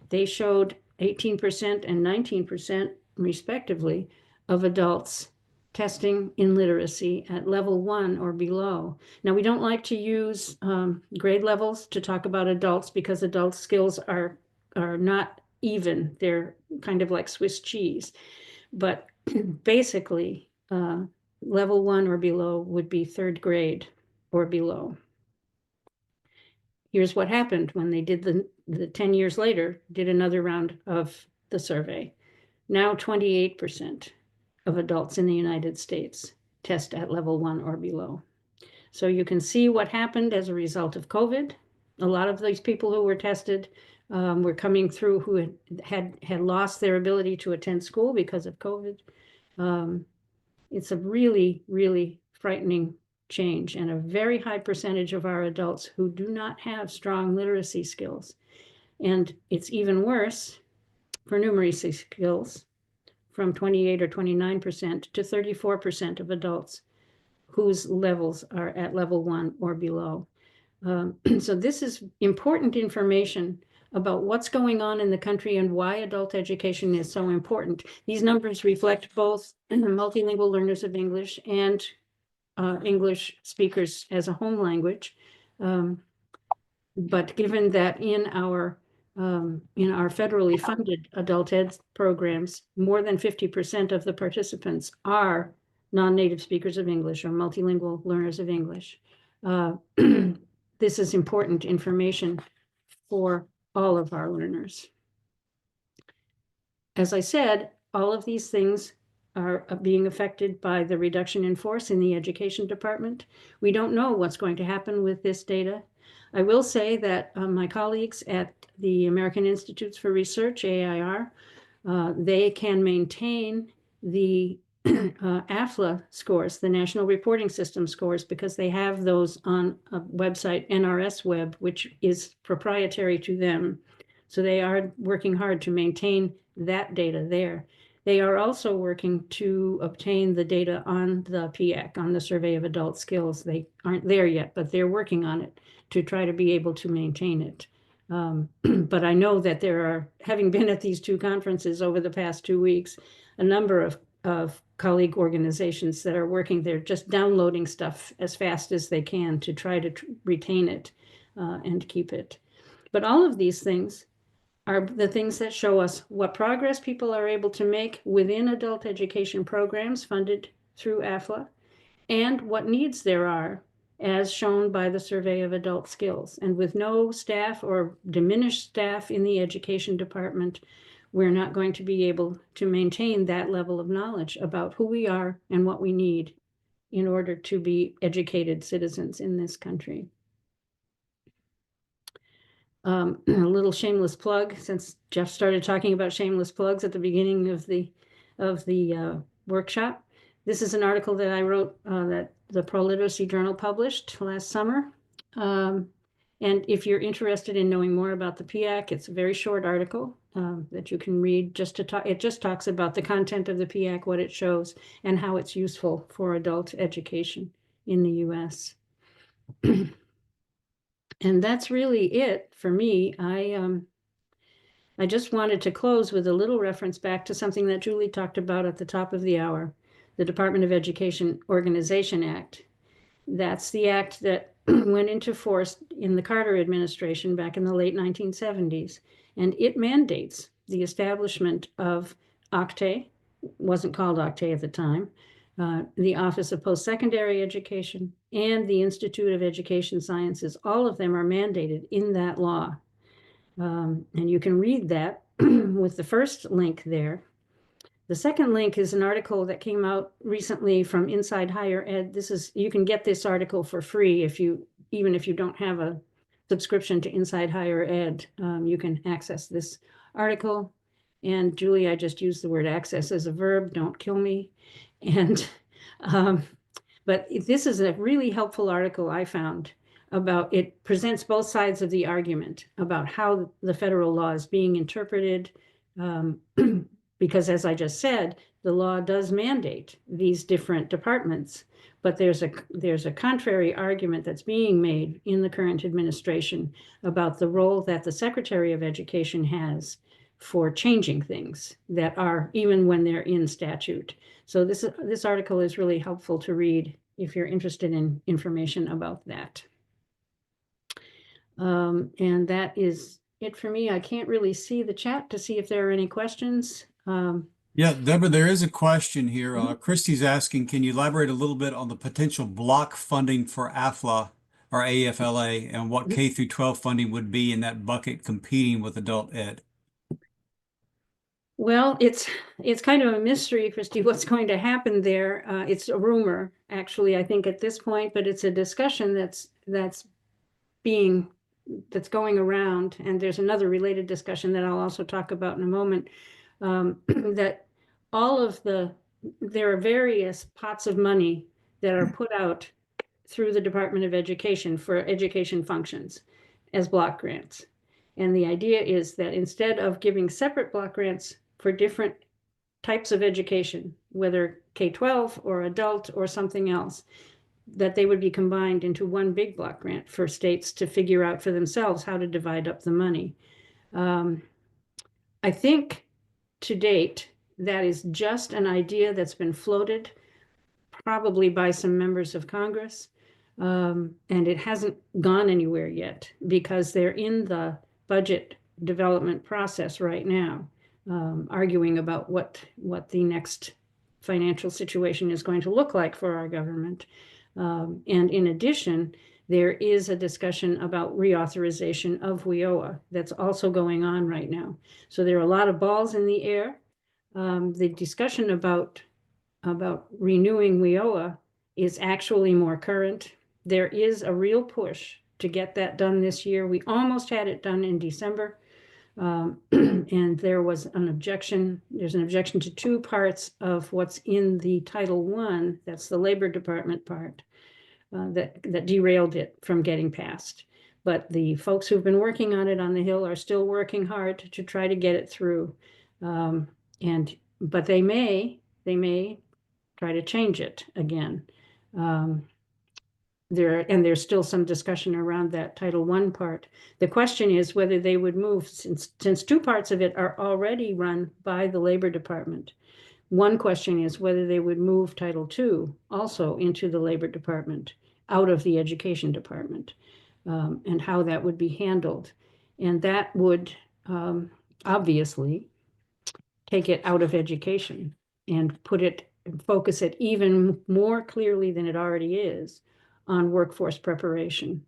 They showed 18% and 19%, respectively, of adults testing in literacy at level 1 or below. Now, we don't like to use grade levels to talk about adults because adult skills are not even. They're kind of like Swiss cheese. But basically, level 1 or below would be 3rd grade or below. Here's what happened when they did the 10 years later, did another round of the survey. Now 28% of adults in the United States test at level 1 or below. So you can see what happened as a result of COVID. A lot of these people who were tested were coming through who had lost their ability to attend school because of COVID. It's a really, really frightening change, and a very high percentage of our adults who do not have strong literacy skills. And it's even worse for numeracy skills, from 28 or 29% to 34% of adults whose levels are at level 1 or below. So this is important information about what's going on in the country and why adult education is so important. These numbers reflect both multilingual learners of English and English speakers as a home language. But given that in our federally funded adult ed programs, more than 50% of the participants are non-native speakers of English or multilingual learners of English. this is important information for all of our learners. As I said, all of these things are being affected by the reduction in force in the education department. We don't know what's going to happen with this data. I will say that my colleagues at the American Institutes for Research, AIR, they can maintain the AFLA scores, the National Reporting System scores, because they have those on a website, NRS Web, which is proprietary to them. So they are working hard to maintain that data there. They are also working to obtain the data on the PIAC, on the Survey of Adult Skills. They aren't there yet, but they're working on it to try to be able to maintain it. But I know that there are, having been at these two conferences over the past 2 weeks, a number of colleague organizations that are working there, just downloading stuff as fast as they can to try to retain it and keep it. But all of these things are the things that show us what progress people are able to make within adult education programs funded through AFLA and what needs there are, as shown by the Survey of Adult Skills. And with no staff or diminished staff in the education department, we're not going to be able to maintain that level of knowledge about who we are and what we need in order to be educated citizens in this country. A little shameless plug, since Jeff started talking about shameless plugs at the beginning of the workshop. This is an article that I wrote that the Pro-Literacy Journal published last summer. And if you're interested in knowing more about the PIAC, it's a very short article that you can read. It just talks about the content of the PIAC, what it shows, and how it's useful for adult education in the US. And that's really it for me. I just wanted to close with a little reference back to something that Julie talked about at the top of the hour, the Department of Education Organization Act. That's the act that went into force in the Carter administration back in the late 1970s. And it mandates the establishment of OCTE, wasn't called OCTE at the time, the Office of Post-Secondary Education, and the Institute of Education Sciences. All of them are mandated in that law. And you can read that with the first link there. The second link is an article that came out recently from Inside Higher Ed. You can get this article for free even if you don't have a subscription to Inside Higher Ed. You can access this article. And Julie, I just used the word access as a verb, don't kill me. And but this is a really helpful article I found about, it presents both sides of the argument about how the federal law is being interpreted, because as I just said, the law does mandate these different departments, but there's a contrary argument that's being made in the current administration about the role that the Secretary of Education has for changing things that are, even when they're in statute. So this article is really helpful to read if you're interested in information about that. And that is it for me. I can't really see the chat to see if there are any questions. Yeah, Deborah, there is a question here. Christy's asking, can you elaborate a little bit on the potential block funding for AFLA or AFLA and what K through 12 funding would be in that bucket competing with adult ed? Well, it's kind of a mystery, Christy, what's going to happen there. It's a rumor, actually, I think at this point, but it's a discussion that's going around. And there's another related discussion that I'll also talk about in a moment, that there are various pots of money that are put out through the Department of Education for education functions as block grants. And the idea is that instead of giving separate block grants for different types of education, whether K-12 or adult or something else, that they would be combined into one big block grant for states to figure out for themselves how to divide up the money. I think to date, that is just an idea that's been floated, probably by some members of Congress, and it hasn't gone anywhere yet because they're in the budget development process right now, arguing about what the next financial situation is going to look like for our government. And in addition, there is a discussion about reauthorization of WIOA that's also going on right now. So there are a lot of balls in the air. The discussion about renewing WIOA is actually more current. There is a real push to get that done this year. We almost had it done in December. And there was an objection. There's an objection to two parts of what's in the Title I, that's the Labor Department part, that derailed it from getting passed. But the folks who've been working on it on the Hill are still working hard to try to get it through. But they may try to change it again. There's still some discussion around that Title I part. The question is whether they would move, since two parts of it are already run by the Labor Department. One question is whether they would move Title II also into the Labor Department, out of the Education Department, and how that would be handled. And that would obviously take it out of education and focus it even more clearly than it already is on workforce preparation,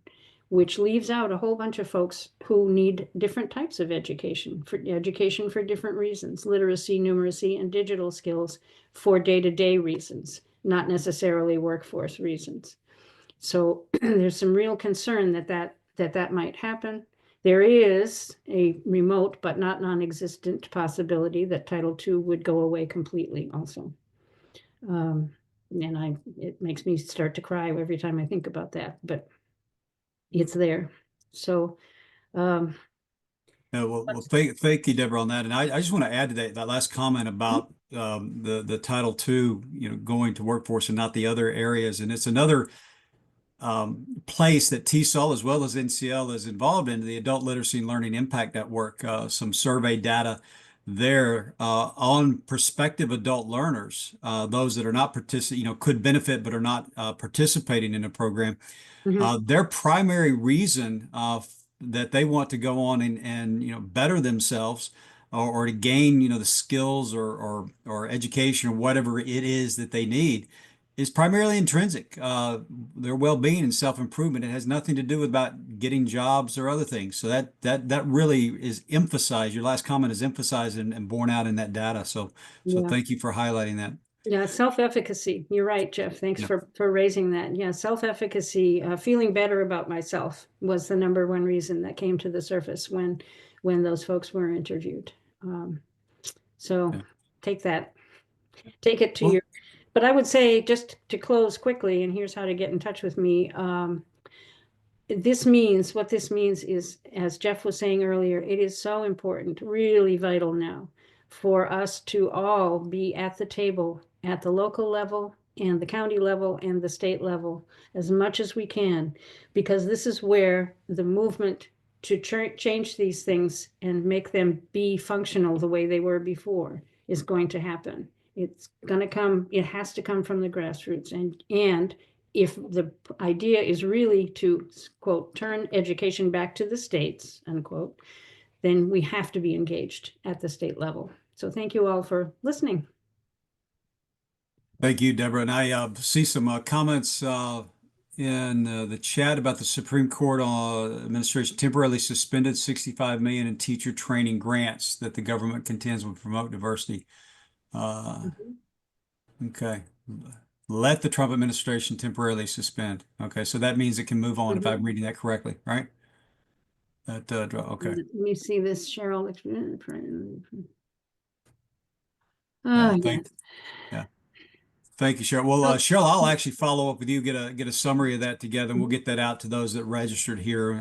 which leaves out a whole bunch of folks who need different types of education for different reasons, literacy, numeracy, and digital skills for day-to-day reasons, not necessarily workforce reasons. So there's some real concern that might happen. There is a remote but not non-existent possibility that Title II would go away completely also. It makes me start to cry every time I think about that, but it's there. So, well, thank you, Deborah, on that. And I just want to add to that last comment about the Title II, going to workforce and not the other areas. And it's another place that TESOL as well as NCL is involved in, the Adult Literacy and Learning Impact Network. Some survey data there on prospective adult learners, those that are not could benefit but are not participating in a program. Their primary reason that they want to go on and better themselves or to gain the skills or education or whatever it is that they need is primarily intrinsic. Their well-being and self-improvement. It has nothing to do about getting jobs or other things. So that really is emphasized. Your last comment is emphasized and borne out in that data. So thank you for highlighting that. Yeah, self-efficacy. You're right, Jeff. Thanks Yeah. for raising that. Yeah, self-efficacy, feeling better about myself was the number one reason that came to the surface when those folks were interviewed. Take it to but I would say, just to close quickly, and here's how to get in touch with me. What this means is, as Jeff was saying earlier, it is so important, really vital now, for us to all be at the table at the local level and the county level and the state level as much as we can, because this is where the movement to change these things and make them be functional the way they were before is going to happen. It's going to come, it has to come from the grassroots. And if the idea is really to, quote, turn education back to the states, unquote, then we have to be engaged at the state level. So thank you all for listening. Thank you, Deborah. And I see some comments in the chat about the Supreme Court administration temporarily suspended $65 million in teacher training grants that the government contends will promote diversity. Okay. Let the Trump administration temporarily suspend. Okay, so that means it can move on if I'm reading that correctly, right? Okay. Let me see this, Cheryl. Yeah. Thank you, Cheryl. Well, Cheryl, I'll actually follow up with you, get a summary of that together, and we'll get that out to those that registered here,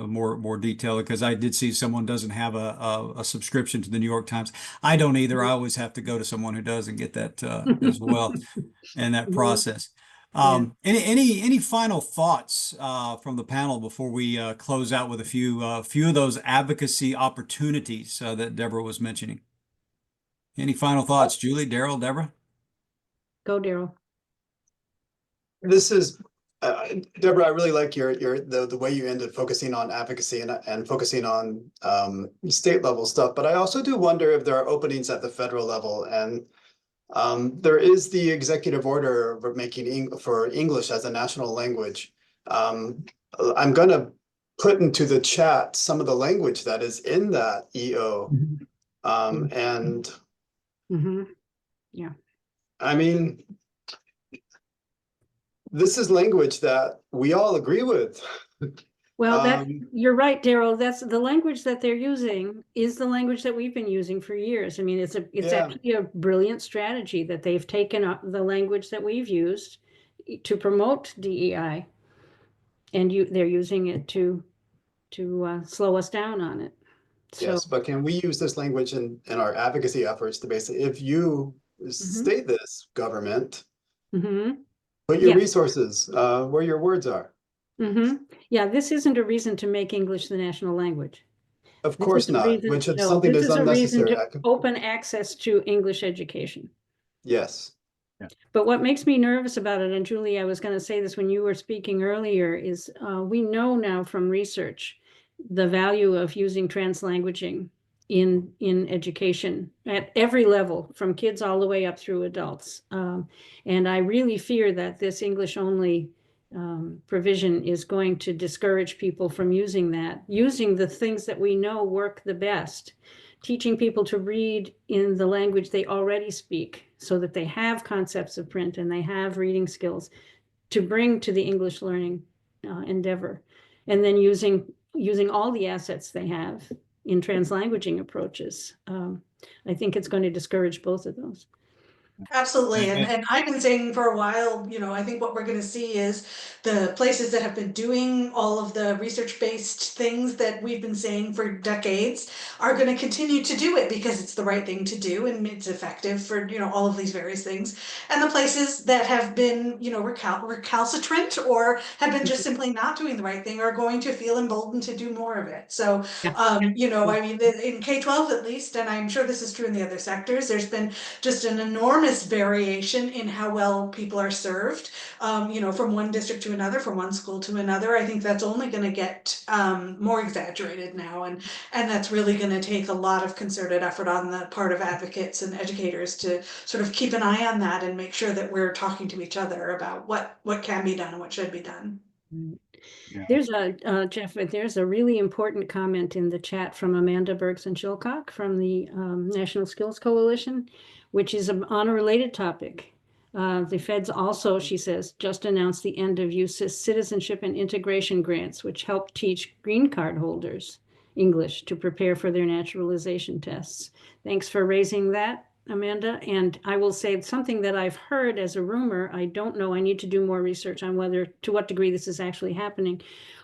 more detail, because I did see someone doesn't have a subscription to the New York Times. I don't either. I always have to go to someone who does and get that as well in that process. Any final thoughts from the panel before we close out with a few of those advocacy opportunities that Deborah was mentioning? Any final thoughts, Julie, Daryl, Deborah? Go, Daryl. This is Deborah. I really like the way you ended focusing on advocacy and focusing on state level stuff. But I also do wonder if there are openings at the federal level. And there is the executive order for making for English as a national language. I'm gonna put into the chat some of the language that is in that EO. And Mhm. Yeah. I mean, this is language that we all agree with. Well, you're right, Daryl. That's the language that they're using is the language that we've been using for years. I mean, it's Yeah. actually a brilliant strategy that they've taken up the language that we've used to promote DEI, and they're using it to slow us down on it. So, Yes, but can we use this language in our advocacy efforts to basically, if you state this, government, put your yeah. resources where your words are? Yeah, this isn't a reason to make English the national language. Of This course is a not, reason, which if no, something this is is a reason unnecessary, to open access to English education. yes. But what makes me nervous about it, and Julie, I was going to say this when you were speaking earlier, is we know now from research the value of using translanguaging in education at every level, from kids all the way up through adults. And I really fear that this English only provision is going to discourage people from using that, using the things that we know work the best, teaching people to read in the language they already speak so that they have concepts of print and they have reading skills to bring to the English learning endeavor. And then using all the assets they have in translanguaging approaches. I think it's going to discourage both of those. Absolutely. And- And I've been saying for a while, I think what we're going to see is the places that have been doing all of the research-based things that we've been saying for decades are going to continue to do it because it's the right thing to do and it's effective for, all of these various things. And the places that have been, recalcitrant or have been just simply not doing the right thing are going to feel emboldened to do more of it. So, I mean, in K-12 at least, and I'm sure this is true in the other sectors, there's been just an enormous variation in how well people are served, from one district to another, from one school to another. I think that's only going to get more exaggerated now, and that's really going to take a lot of concerted effort on the part of advocates and educators to sort of keep an eye on that and make sure that we're talking to each other about what can be done and what should be done. Yeah. There's Jeff, there's a really important comment in the chat from Amanda Bergson-Chilcock from the National Skills Coalition, which is on a related topic. The feds also, she says, just announced the end of USIS citizenship and integration grants, which help teach green card holders English to prepare for their naturalization tests. Thanks for raising that, Amanda. And I will say something that I've heard as a rumor. I don't know. I need to do more research on to what degree this is actually happening.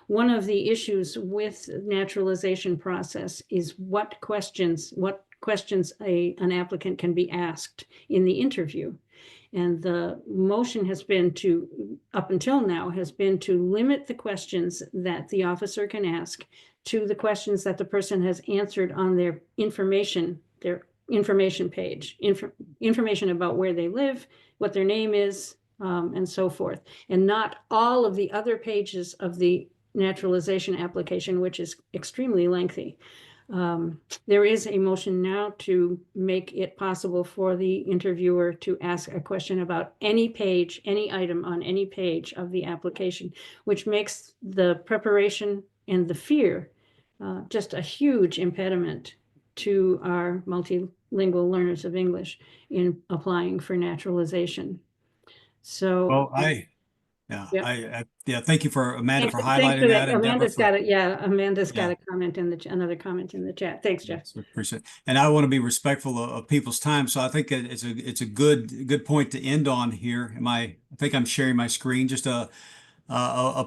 One of the issues with naturalization process is what questions an applicant can be asked in the interview. And the motion has been up until now, has been to limit the questions that the officer can ask to the questions that the person has answered on their information page, information about where they live, what their name is, and so forth, and not all of the other pages of the naturalization application, which is extremely lengthy. There is a motion now to make it possible for the interviewer to ask a question about any page, any item on any page of the application, which makes the preparation and the fear just a huge impediment to our multilingual learners of English in applying for naturalization. So, Well, thank you for Amanda for highlighting that. And Amanda's got it. Yeah, Amanda's got Yeah. a comment another comment in the chat. Thanks, Jeff. Yes, appreciate it. And I want to be respectful of people's time. So I think it's a good point to end on here. I think I'm sharing my screen. Just a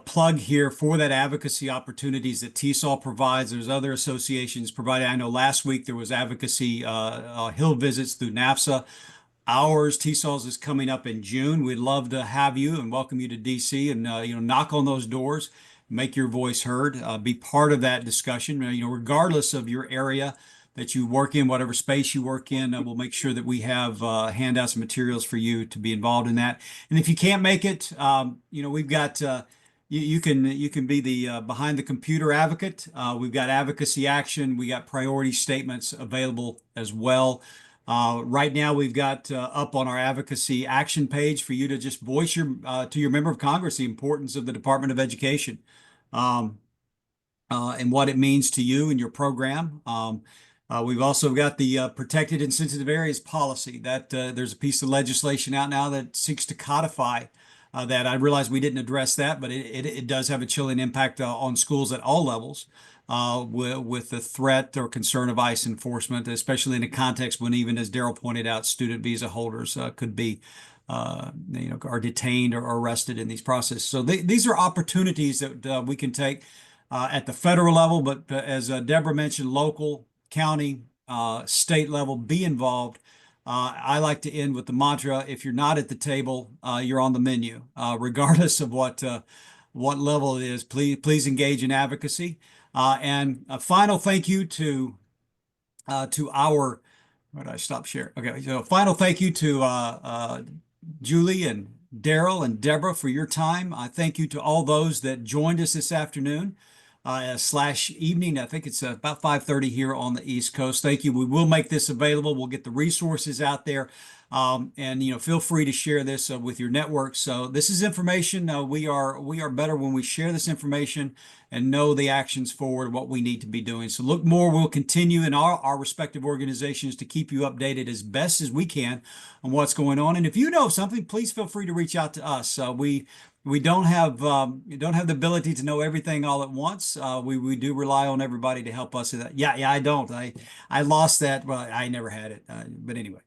plug here for that advocacy opportunities that TESOL provides. There's other associations provided. I know last week there was advocacy Hill visits through NAFSA. Ours, TESOL's, is coming up in June. We'd love to have you and welcome you to DC and knock on those doors, make your voice heard, be part of that discussion. Regardless of your area that you work in, whatever space you work in, we'll make sure that we have handouts and materials for you to be involved in that. And if you can't make it, we've got you can be the behind the computer advocate. We've got advocacy action. We got priority statements available as well. Right now, we've got up on our advocacy action page for you to just voice to your member of Congress the importance of the Department of Education. um, and what it means to you and your program. We've also got the protected and sensitive areas policy that there's a piece of legislation out now that seeks to codify that. I realize we didn't address that, but it does have a chilling impact on schools at all levels with the threat or concern of ICE enforcement, especially in a context when, even as Daryl pointed out, student visa holders could be are detained or arrested in these processes. So these are opportunities that we can take at the federal level, but as Deborah mentioned, local, county, state level, be involved. I like to end with the mantra: if you're not at the table, you're on the menu, regardless of what level it is. Please engage in advocacy. And a final thank you to our. Where did I stop share? Okay, so a final thank you to Julie and Daryl and Deborah for your time. I thank you to all those that joined us this afternoon slash evening. I think it's about 5:30 here on the East Coast. Thank you. We will make this available. We'll get the resources out there. And feel free to share this with your network. So this is information. We are better when we share this information and know the actions forward, what we need to be doing. So look more. We'll continue in our respective organizations to keep you updated as best as we can on what's going on. And if you know something, please feel free to reach out to us. We don't have the ability to know everything all at once. We do rely on everybody to help us with that. Yeah, I don't. I lost that. Well, I never had it. But anyway.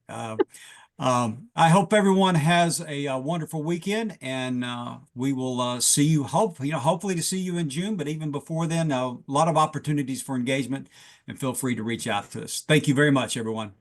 I hope everyone has a wonderful weekend, and we will see you. Hopefully to see you in June, but even before then, a lot of opportunities for engagement, and feel free to reach out to us. Thank you very much, everyone.